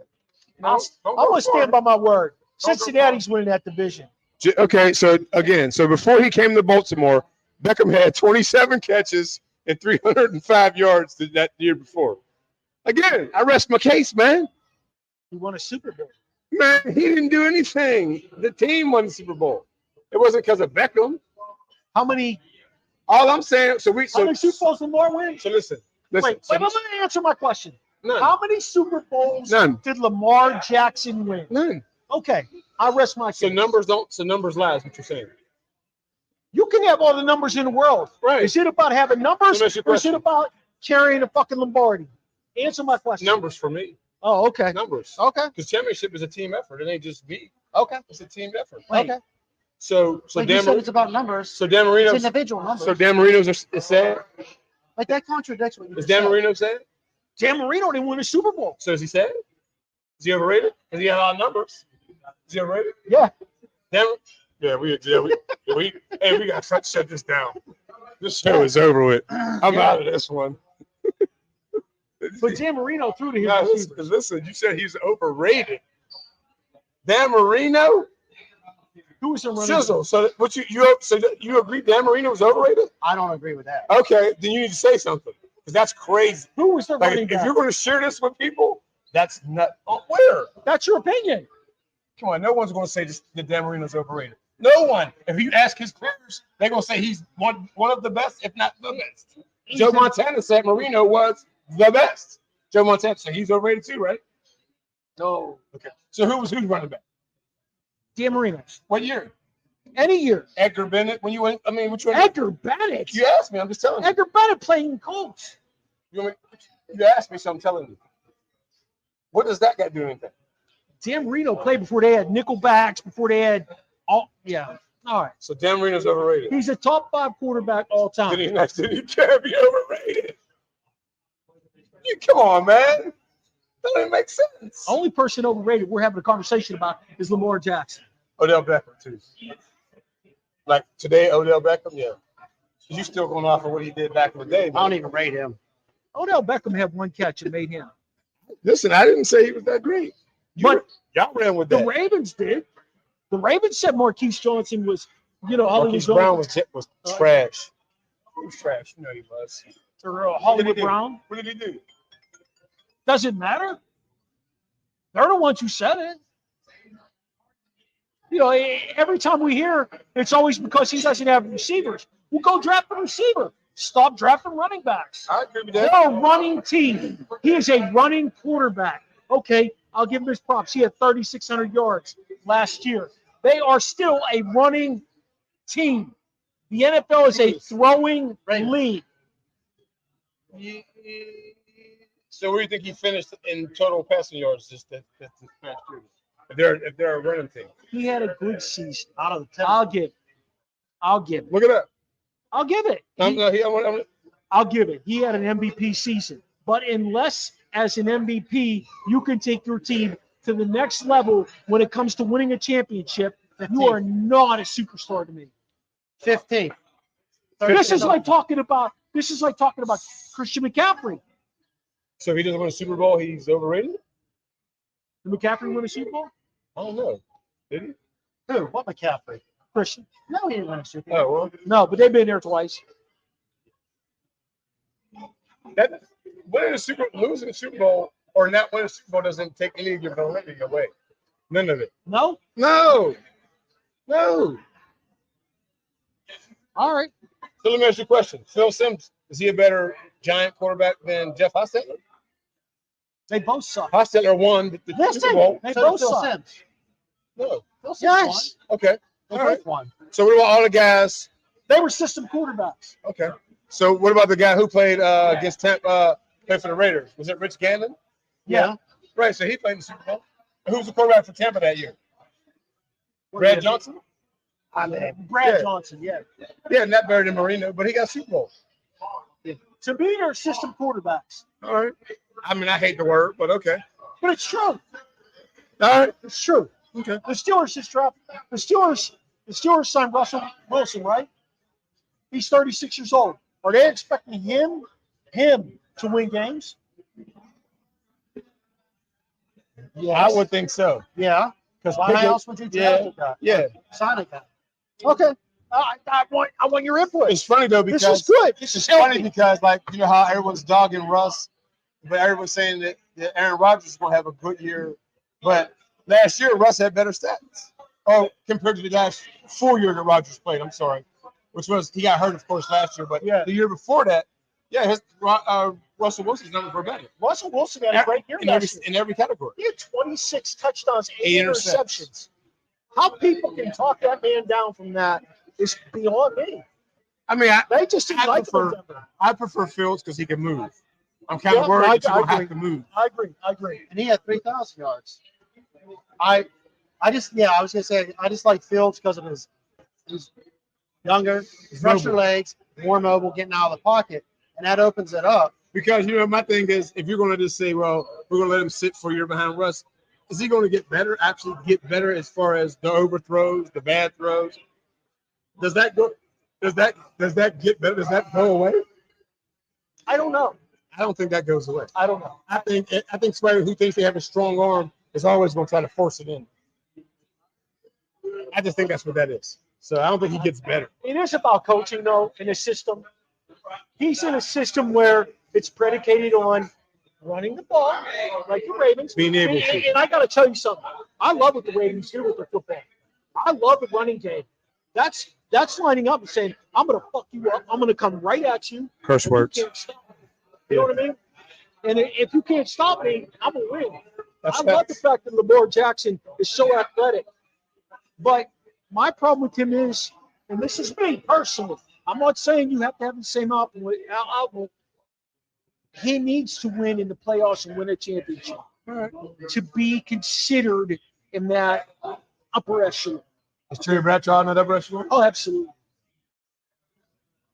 No, I'm going to stand by my word. Cincinnati's winning that division. Okay, so again, before he came to Baltimore, Beckham had 27 catches and 305 yards that year before. Again, I rest my case, man. He won a Super Bowl. Man, he didn't do anything. The team won the Super Bowl. It wasn't because of Beckham. How many All I'm saying, Super Bowls Lamar win? So listen. Wait, let me answer my question. None. How many Super Bowls None. did Lamar Jackson win? None. Okay, I rest my case. So numbers lie is what you're saying. You can have all the numbers in the world. Right. Is it about having numbers, Let me ask you a or is it question. about carrying a fucking Lombardi? Answer my question. Numbers for me. Oh, okay. Numbers. Okay. Because championship is a team effort. It ain't just me. Okay. It's a team effort. Okay. So Like you Dan, said, it's about numbers. so Dan It's Marino's individual numbers. so Dan Marino's is sad. Like that contradicts what you Is just Dan said. Marino sad? Dan Marino didn't win a Super Bowl. So is he sad? Is he overrated? Has he got a lot of numbers? Is he overrated? Yeah. Dan, we got to shut this down. This show is over with. I'm out of this one. But Dan Marino threw to his Now, receivers. listen, you said he's overrated. Dan Marino, Who was the running? Sizzle. So you agree Dan Marino was overrated? I don't agree with that. Okay, then you need to say something because that's crazy. Who was the Like running if back? you're going to share this with people, that's not. Oh, where? That's your opinion. Come on, no one's going to say that Dan Marino's overrated. No one. If you ask his peers, they're going to say he's one of the best, if not the best. Joe Montana said Marino was the best. Joe Montana said he's overrated too, right? No. Okay. So who's running back? Dan Marino. What year? Any year. Edgar Bennett. When you went, I mean, which one? Edgar Bennett. You asked me. I'm just telling you. Edgar Bennett playing Colts. You asked me, so I'm telling you. What does that guy do anything? Dan Marino played before they had nickelbacks, before they had all. Yeah. All right. So Dan Marino's overrated. He's a top 5 quarterback all time. Did he can't be overrated? You come on, man. That doesn't make sense. Only person overrated we're having a conversation about is Lamar Jackson. Odell Beckham too. Like today, Odell Beckham, yeah. You still going off of what he did back in the day? I don't even rate him. Odell Beckham had one catch and made him. Listen, I didn't say he was that great. But Y'all ran with the that. Ravens did. The Ravens said Marquise Johnson was, Marquise Brown was trash. He was trash. You know he was. Hollywood Brown. What did he do? Does it matter? They're the ones who said it. Every time we hear, it's always because he doesn't have receivers. We'll go draft a receiver. Stop drafting running backs. I agree with They're that. a running team. He is a running quarterback. Okay, I'll give him his props. He had 3,600 yards last year. They are still a running team. The NFL is a throwing league. So where do you think he finished in total passing yards this past year? If they're a running team. He had a good season. Out of the 10. I'll give it. Look it up. I'll give it. I'll give it. He had an MVP season. But unless, as an MVP, you can take your team to the next level when it comes to winning a championship, you are not a superstar to me. 15. This is like talking about Christian McCaffrey. So if he doesn't win a Super Bowl, he's overrated? Did McCaffrey win a Super Bowl? I don't know. Did he? Who? What McCaffrey? Christian. No, he didn't win a Super Bowl. Oh, well. No, but they've been there twice. That losing the Super Bowl or not winning the Super Bowl doesn't take any of your validity away. None of it. No? No. All right. So let me ask you a question. Phil Simms, is he a better Giant quarterback than Jeff Hostetler? They both suck. Hostetler won the Listen, Super Bowl. they So both Phil suck. Sims. No. Phil Sims Yes. Okay. won. They All right. both won. So what about all the guys? They were system quarterbacks. Okay. So what about the guy who played against Tampa, played for the Raiders? Was it Rich Gannon? Yeah. Right. So he played in the Super Bowl. Who was the quarterback for Tampa that year? Brad Johnson? Brad Yeah. Johnson, yeah. Yeah, not better than Marino, but he got Super Bowl. To me, they're system quarterbacks. All right. I mean, I hate the word, but okay. But it's true. All right. It's true. Okay. The Steelers just dropped. The Steelers signed Russell Wilson, right? He's 36 years old. Are they expecting him to win games? I would think so. Yeah. Because Why else would you draft a guy? Yeah. Sign a guy. Okay. I want your input. It's funny though because This is good. This is it's funny healthy. because like you know how everyone's dogging Russ, but everyone's saying that Aaron Rodgers is going to have a good year. But last year Russ had better stats. Oh, compared to the last 4 years that Rodgers played. I'm sorry, which was he got hurt of course last year, but Yeah. the year before that, yeah, his Russell Wilson's numbers were better Russell Wilson had a great year last year. in every category. He had 26 touchdowns, 8 8 interceptions. How people can talk that man down from that is beyond me. I mean, They just didn't like him in Denver. I prefer Fields because he can move. I'm kind Yeah, of worried that I you're going to agree. have to move. I agree. And he had 3,000 yards. I was gonna say I just like Fields because of his younger, fresher mobile. legs, more mobile, getting out of the pocket, and that opens it up. Because, you know, my thing is, if you're going to just say, well, we're going to let him sit for a year behind Russ, is he going to get better, actually get better as far as the overthrows, the bad throws? Does that go? Does that get better? Does that go away? I don't know. I don't think that goes away. I don't know. I think somebody who thinks they have a strong arm is always going to try to force it in. I just think that's what that is. So I don't think he gets better. It is about coaching, though, in a system. He's in a system where it's predicated on running the ball, like the Ravens. Being able to. And I got to tell you something. I love what the Ravens do with their football. I love the running game. That's lining up and saying, I'm going to fuck you up. I'm going to come right at you. Curse You can't stop me. You know what I mean? And if you can't stop me, I'm going to win. I love the fact that Lamar Jackson is so athletic. But my problem with him is, and this is me personally, I'm not saying you have to have the same outlook. He needs to win in the playoffs and win a championship to be considered in that upper echelon. Is Terry Bradshaw in that upper echelon? Oh, absolutely.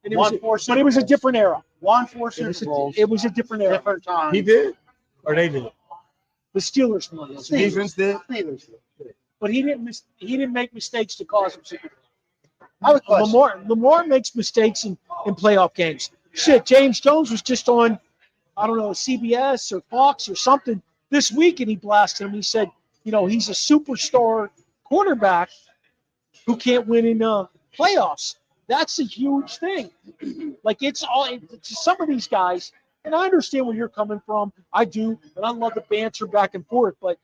And it Won 4 but Super it was a Bowls. different era. Won 4 It Super was Bowls. it was a different era. Different time. He did? Or they did? The Steelers won, The defense did? Steelers. but he didn't make mistakes to cause him Super Bowl. I have a question. Lamar makes mistakes in playoff games. Shit, James Jones was just on, I don't know, CBS or Fox or something this week, and he blasted him. He said, you know, he's a superstar quarterback who can't win in playoffs. That's a huge thing. Like, it's all to some of these guys, and I understand where you're coming from. I do, and I love the banter back and forth. But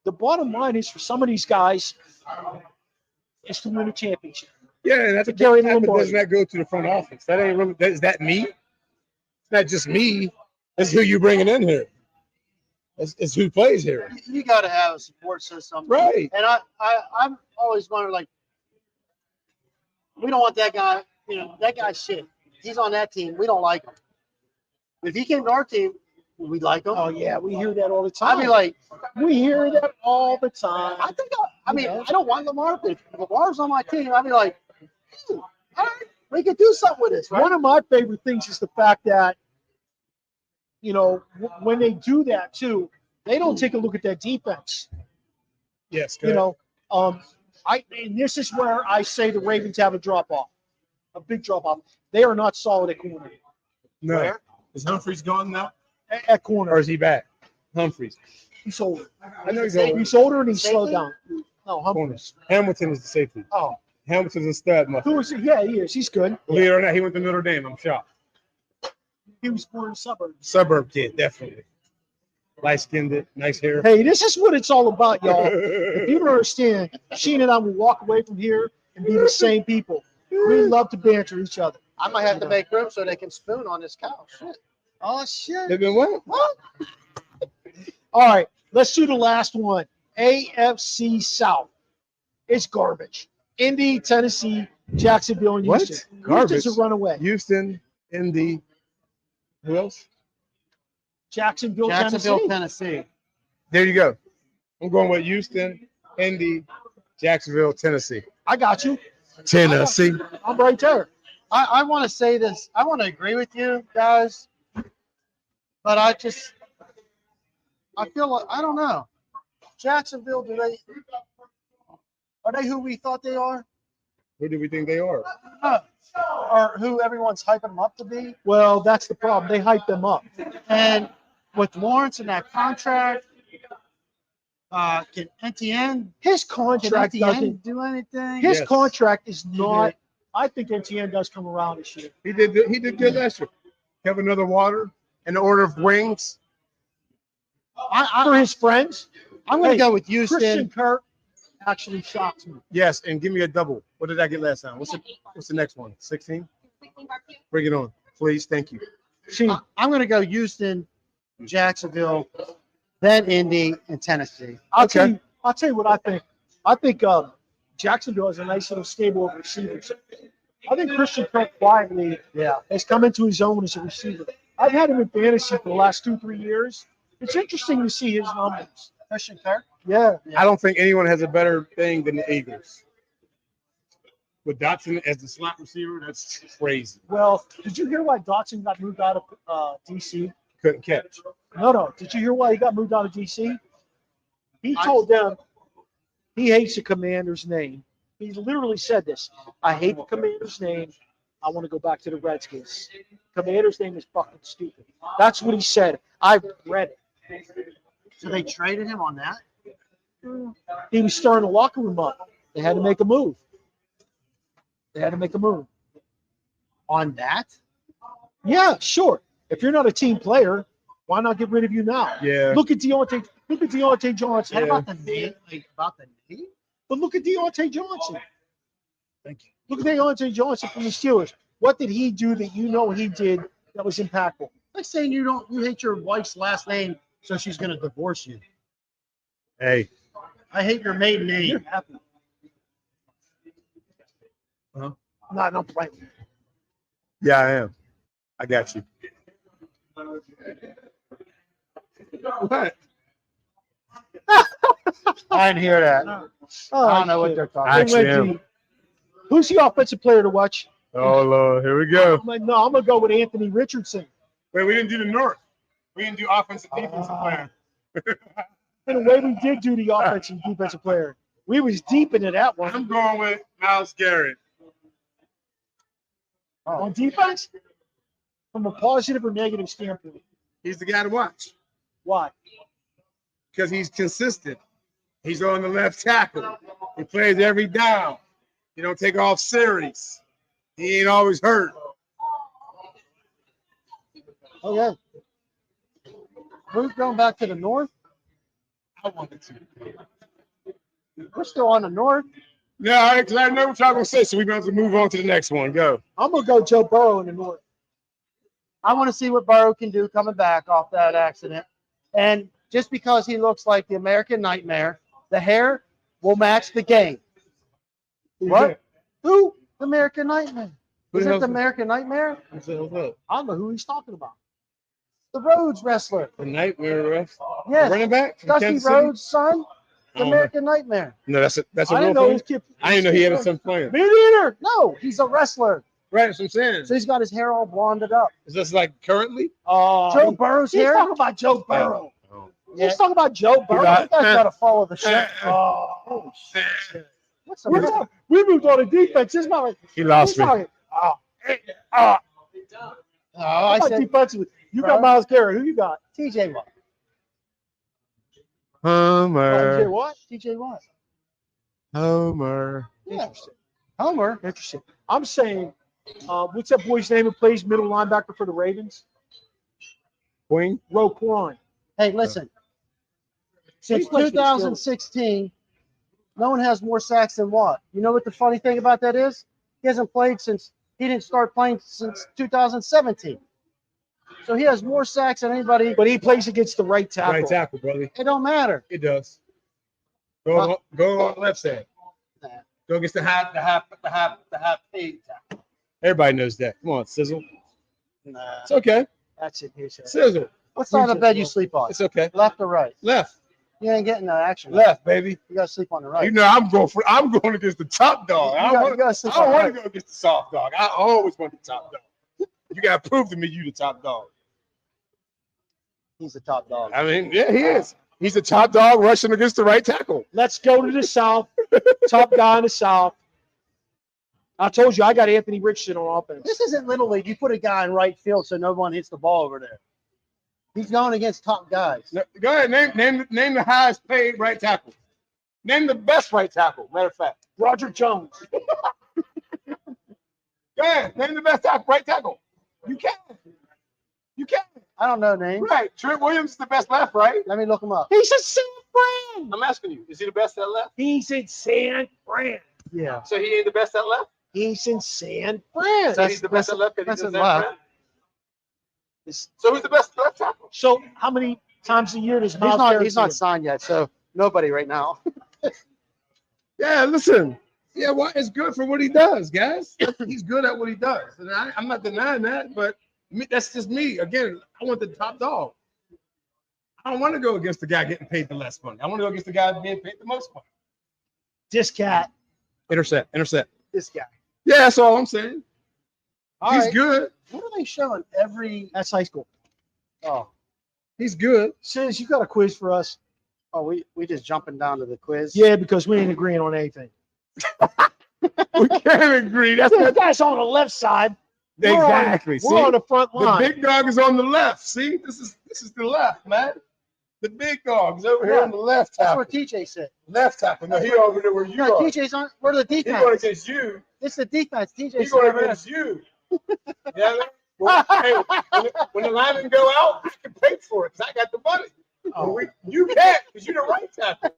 the bottom line is for some of these guys is to win a championship. Yeah, and that's Gary but Lombardi. doesn't that go to the front office? That ain't really. Is that me? It's not just me. It's who you bringing in here. It's who plays here. You got to have a support system, Right. And I'm always wondering, like, we don't want that guy. You know, that guy's shit. He's on that team. We don't like him. If he came to our team, we'd like him. Oh yeah, we hear that all the time. I'd be like, we hear that all the time. I don't want Lamar, but if Lamar's on my team, I'd be like, all right, we could do something with this, right? One of my favorite things is the fact that, you know, when they do that too, they don't take a look at that defense. Yes. You know, and this is where I say the Ravens have a drop off, a big drop off. They are not solid at corner. No. Where? Is Humphreys gone now? At corner, Or is he back? Humphreys. he's older. I know he's older. He's older and he's slowed Safety? down. No, Humphries. Corners. Hamilton is the safety. Oh, Hamilton's a stud. who is he? Yeah, he is. He's good. Believe it or not, he went to Notre Dame. I'm shocked. He was born in the suburbs. Suburb kid, definitely. Light-skinned, nice hair. Hey, this is what it's all about, y'all. If you don't understand, Sheen and I will walk away from here and be the same people. We love to banter each other. I might have to make room so they can spoon on this couch. Shit. Oh, shit. They've been what? All right, let's do the last one. AFC South. It's garbage. Indy, Tennessee, Jacksonville, and What? Houston. Garbage? Houston's a runaway. Houston, Indy. Who else? Jacksonville, Jacksonville, Tennessee. Tennessee. There you go. I'm going with Houston, Indy, Jacksonville, Tennessee. I got you. Tennessee. I'm right there. I want to say this. I want to agree with you guys, but I feel like I don't know. Jacksonville, are they who we thought they are? Who do we think they are? Or who everyone's hyping them up to be? Well, that's the problem. They hype them up. And with Lawrence and that contract, can NTN His contract doesn't. do anything? His Yes. contract is not. I think NTN does come around this year. He did good last year. Have another water and the order of wings. For his friends, I'm going to Hey, go with Houston. Christian Kirk actually shocks me. Yes, and give me a double. What did I get last time? What's the next one? 16? Bring it on, please. Thank you. Sheen, I'm going to go Houston, Jacksonville, then Indy, and Tennessee. I'll tell you what I think. I think Jacksonville has a nice little stable of receivers. I think Christian Kirk quietly has come into his own as a receiver. I've had him in fantasy for the last 2-3 years. It's interesting to see his numbers. Christian Kirk? Yeah. I don't think anyone has a better thing than the Eagles. With Dotson as the slot receiver, that's crazy. Well, did you hear why Dotson got moved out of D.C.? Couldn't catch. No. Did you hear why he got moved out of D.C.? He told them he hates the commander's name. He literally said this. I hate the commander's name. I want to go back to the Redskins. Commander's name is fucking stupid. That's what he said. I've read it. So they traded him on that? He was stirring the locker room up. They had to make a move. On that? Yeah, sure. If you're not a team player, why not get rid of you now? Yeah. Look at Deontay Johnson. How about the name? But look at Deontay Johnson. Thank you. Look at Deontay Johnson from the Steelers. What did he do that you know he did that was impactful? Like saying you hate your wife's last name, so she's going to divorce you. Hey. I hate your maiden You're name. happy. Huh? No, playing. Yeah, I am. I got you. What? I didn't hear that. Oh, I don't know what shit. they're talking I about. actually am. Who's the offensive player to watch? Oh, Lord. Here we go. I'm going to go with Anthony Richardson. Wait, we didn't do the North. We didn't do offensive defensive player. In a way, we did do the offensive and defensive player. We was deep into that one. I'm going with Myles Garrett. On defense? From a positive or negative standpoint. He's the guy to watch Why? because he's consistent. He's on the left tackle. He plays every down. He don't take off series. He ain't always hurt. Okay. We're going back to the north. I wanted to. We're still on the north. Yeah, because I know what y'all gonna say, so we might as well move on to the next one. Go. I'm going to go Joe Burrow in the North. I want to see what Burrow can do coming back off that accident. And just because he looks like the American Nightmare, the hair will match the game. What? Who? The American Nightmare. Who Is the it hell's the that? American Nightmare? What's up? I don't know who he's talking about. The Rhodes wrestler. The Nightmare Ref. Yes. Running back. from Dusty Kansas City? Rhodes' son. I The don't know. American Nightmare. No, that's a I real didn't know thing. his kid. I didn't know he had a son playing. Me neither. No, he's a wrestler. Right, that's what I'm saying. So he's got his hair all blonded up. Is this like currently? Joe Burrow's He's hair. talking about Joe Burrow. Yeah. He's talking about Joe Burrow. You guys got to follow the shit. Oh, shit. What's the We moved on to defense. This is not like He lost me. Oh, I said defensively. You got Myles Garrett. Who you got? TJ Watt. Homer. What? TJ Watt. Homer. Yeah. Homer. Interesting. I'm saying, what's that boy's name who plays middle linebacker for the Ravens? Queen. Roquan. Hey, listen. Since He plays for the 2016, no one has more sacks than Watt. You know what the funny thing about that is? He hasn't played since he didn't start playing since 2017. So he has more sacks than anybody. But he plays against the right tackle. Right tackle, brother. It don't matter. It does. Go on the left side. Go against the half paid tackle. Everybody knows that. Come on, Sizzle. Nah, It's okay. That's it. Here's it. Sizzle. what side of the bed you sleep on? It's okay. Left or right? Left. You ain't getting no action. Left, baby. You gotta sleep on the right. You know I'm going against the top dog. I You gotta sleep don't on the want right. to go against the soft dog. I always want the top dog. You gotta prove to me you the top dog. He's the top dog. I mean, yeah, he is. He's the top dog rushing against the right tackle. Let's go to the South. Top guy in the South. I told you I got Anthony Richardson on offense. This isn't Little League. You put a guy in right field so no one hits the ball over there. He's going against top guys. Go ahead, name the highest paid right tackle. Name the best right tackle. Matter of fact, Roger Jones. go ahead, name the best right tackle. You can. You can. I don't know names. Right. Trent Williams is the best left, right? Let me look him up. He's in San Fran. I'm asking you, is he the best at left? He's in San Fran. Yeah. So he ain't the best at left? He's in San Fran. So he's the best at left because he's in that's San left. Fran? So who's the best left tackle? So how many times a year does Miles Garrett He's not see him? signed yet, so nobody right now. Yeah, listen. Yeah, well, it's good for what he does, guys. He's good at what he does. And I'm not denying that, but that's just me. Again, I want the top dog. I don't want to go against the guy getting paid the less money. I want to go against the guy being paid the most money. This cat. Intercept. This guy. Yeah, that's all I'm saying. All He's right. good. What are they showing every? That's high school. Oh, He's good. Sis, you got a quiz for us? we just jumping down to the quiz. Yeah, because we ain't agreeing on anything. We can't agree. That's This guy's on the left side. exactly. We're on the front The line. big dog is on the left. See, this is the left, man. The big dog is over here on the left That's tackle. where TJ sit. Left tackle. No, he over there where you No, are. TJ's on. Where the He's going defense? against you. It's the defense. He's TJ's going over there. against you. Yeah, well, hey, when the linemen go out, I can pay for it because I got the money. You can't because you're the right tackle.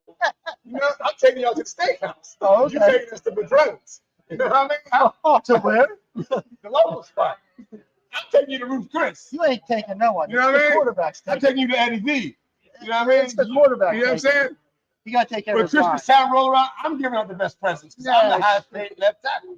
You know, I'm taking y'all to the steakhouse. Oh, okay. You're taking us to Padrones. You know what I mean? To where? The local spot. I'm taking you to Ruth Chris. You ain't taking no one. You know what It's I the mean? quarterback's I'm taking. taking you to Eddie V. You know what I mean? It's the quarterback. You know what I'm taking. saying? You got to take care When of his line. Christmas time roll around, I'm giving out the best presents because I'm the Yeah. highest paid left tackle.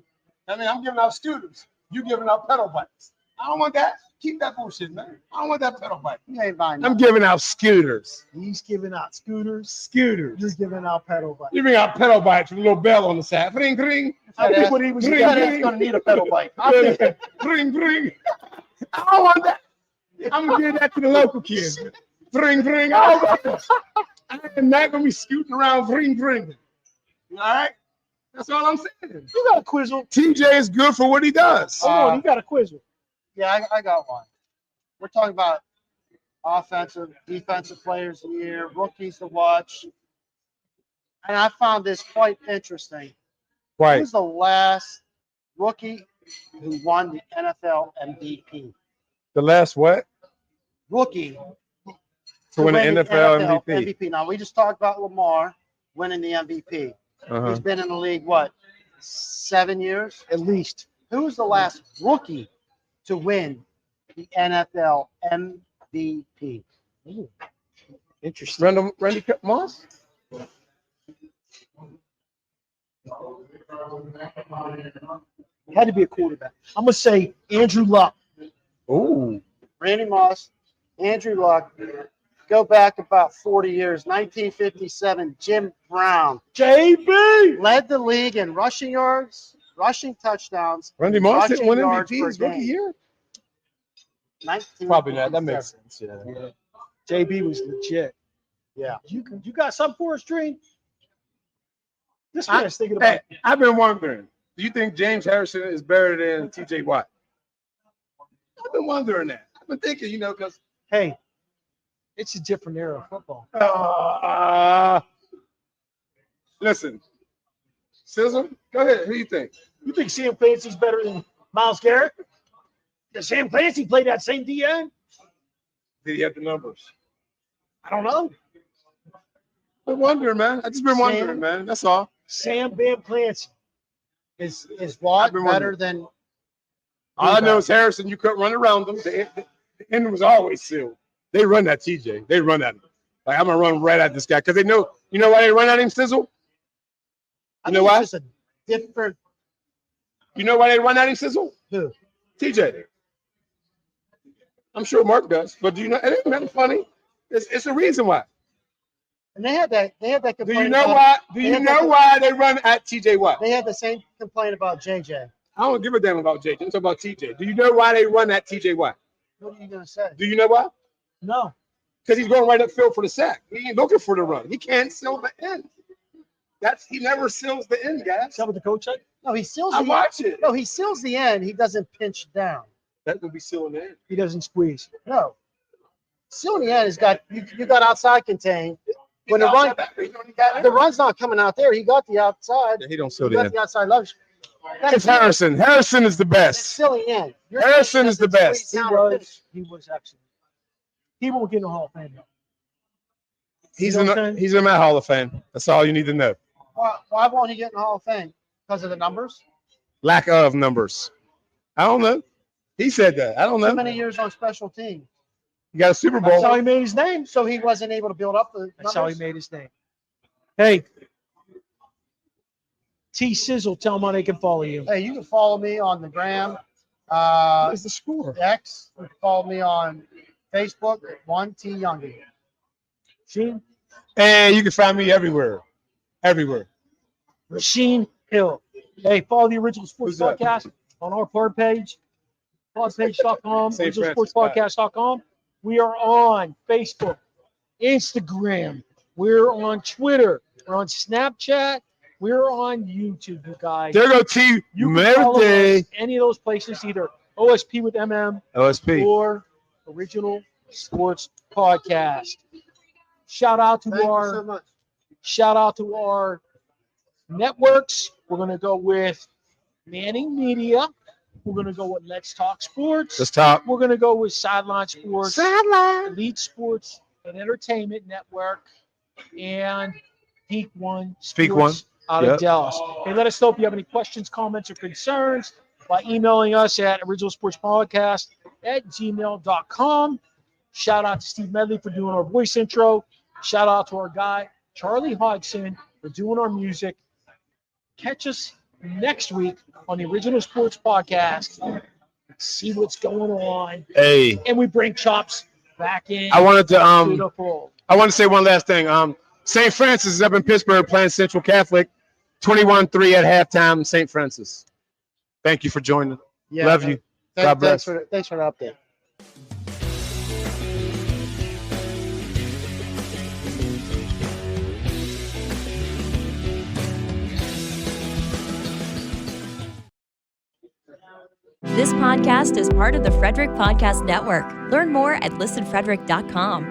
I mean, I'm giving out scooters. You giving out pedal bikes. I don't want that. Keep that bullshit, man. I don't want that pedal bike. You ain't buying I'm nothing. giving out scooters. He's giving out scooters. Scooters. You're giving out pedal bikes. You bring out pedal bikes with a little bell on the side. Ring, ring. I think what he was Ring, That getting is going to need a pedal bike. Ring, ring. I don't want that. I'm going to give that to the local kids. Ring, ring. I don't want that. I am not going to be scooting around ring, ring. All right? That's all I'm saying. You got a quizzle. TJ is good for what he does. Hold on, you got a quizzle. Yeah, I got one. We're talking about offensive, defensive players of the year, rookies to watch. And I found this quite interesting. Right. Who's the last rookie who won the NFL MVP? The last what? Rookie To win the NFL MVP. Now, we just talked about Lamar winning the MVP. Uh-huh. He's been in the league, what, 7 years? At least. Who's the last rookie to win the NFL MVP? Interesting. Randy Moss? Had to be a quarterback. I'm gonna say Andrew Luck. Ooh. Randy Moss, Andrew Luck. Go back about 40 years, 1957, Jim Brown JB. led the league in rushing yards, rushing touchdowns. Randy Moss didn't rushing win yards MVP per his rookie game. year? 1957. Probably not. That makes sense. Yeah. JB was legit. Yeah. You got something for us, Dream? This guy's thinking about. Hey, I've been wondering, do you think James Harrison is better than TJ Watt? I've been wondering that. I've been thinking, because Hey, it's a different era of football. listen, Sizzle, go ahead. Who do you think? You think Sam Clancy's better than Miles Garrett? Does Sam Clancy play that same DN? Did he have the numbers? I don't know. Been wondering, man. I just been wondering, man. That's all. Sam Bam Clancy. Is Watt I've been better wondering. than? All I know is Harrison, you couldn't run around them. The end was always sealed. They run at TJ. They run at him. Like, I'm going to run right at this guy because they know. You know why they run at him, Sizzle? I You know think why? it's just a different. You know why they run at him, Sizzle? Who? TJ. I'm sure Mark does. But do you know? It ain't nothing funny. It's a reason why. And they had that. They had that Do complaint. you know about, why? Do you know why they run at TJ Watt? They had the same complaint about JJ. I don't give a damn about JJ. I'm talking about TJ. Do you know why they run at TJ Watt? What are you gonna say? Do you know why? No. Because he's going right upfield for the sack. He ain't looking for the run. He can't seal the end. He never seals the end, guys. Is that what the coach said? No, he seals. I watch it. No, he seals the end. He doesn't pinch down. That would be sealing the end. He doesn't squeeze. No. Sealing the end has got you got outside contained. When the run's not coming out there, he got the outside. Yeah, he don't seal He the got end. the outside leverage. It's Harrison. Harrison is the That's best. sealing the end. Your Harrison guy is the doesn't best. squeeze down or finish. He was excellent. He won't get in the Hall of Fame though. He's You know what I'm in saying? he's in my Hall of Fame. That's all you need to know. Why won't he get in the Hall of Fame? Because of the numbers? Lack of numbers. I don't know. He said that. I don't Too know. many years on special teams. You got a Super That's how Bowl. he made his name. So he wasn't able to build up the That's how he numbers? made his name. Hey, T-Sizzle, tell them how they can follow you. Hey, you can follow me on the gram, What's the score? X. You can follow me on Facebook, 1T Youngie. Sheen, And you can find me everywhere. Everywhere. Rasheen Hill. Hey, follow the Original Sports Who's that? Podcast on our pod page, podpage.com, St. Francis, originalsportspodcast.com. We are on Facebook, Instagram. We're on Twitter. We're on Snapchat. We're on YouTube, you guys. There go T. You can follow Maradei. us any of those places, either OSP with MM OSP. or Original Sports Podcast. Shout out to Thank you our so much. networks. We're going to go with Manning Media. We're going to go with Let's Talk Sports. Let's talk. We're going to go with Sideline Sports, Sideline. Elite Sports and Entertainment Network, and Peak One Speak Sports out of Yep. Dallas. Hey, let us know if you have any questions, comments, or concerns by emailing us at originalsportspodcast@gmail.com. Shout out to Steve Medley for doing our voice intro. Shout out to our guy, Charlie Hodgson, for doing our music. Catch us next week on the Original Sports Podcast. See what's going on. Hey, And we bring Chops back in. I wanted to to the fold. I want to say one last thing. St. Francis is up in Pittsburgh playing Central Catholic, 21-3 at halftime. St. Francis. Thank you for joining. Yeah, Love you. God bless. Thanks for the update. This podcast is part of the Frederick Podcast Network. Learn more at listenfrederick.com.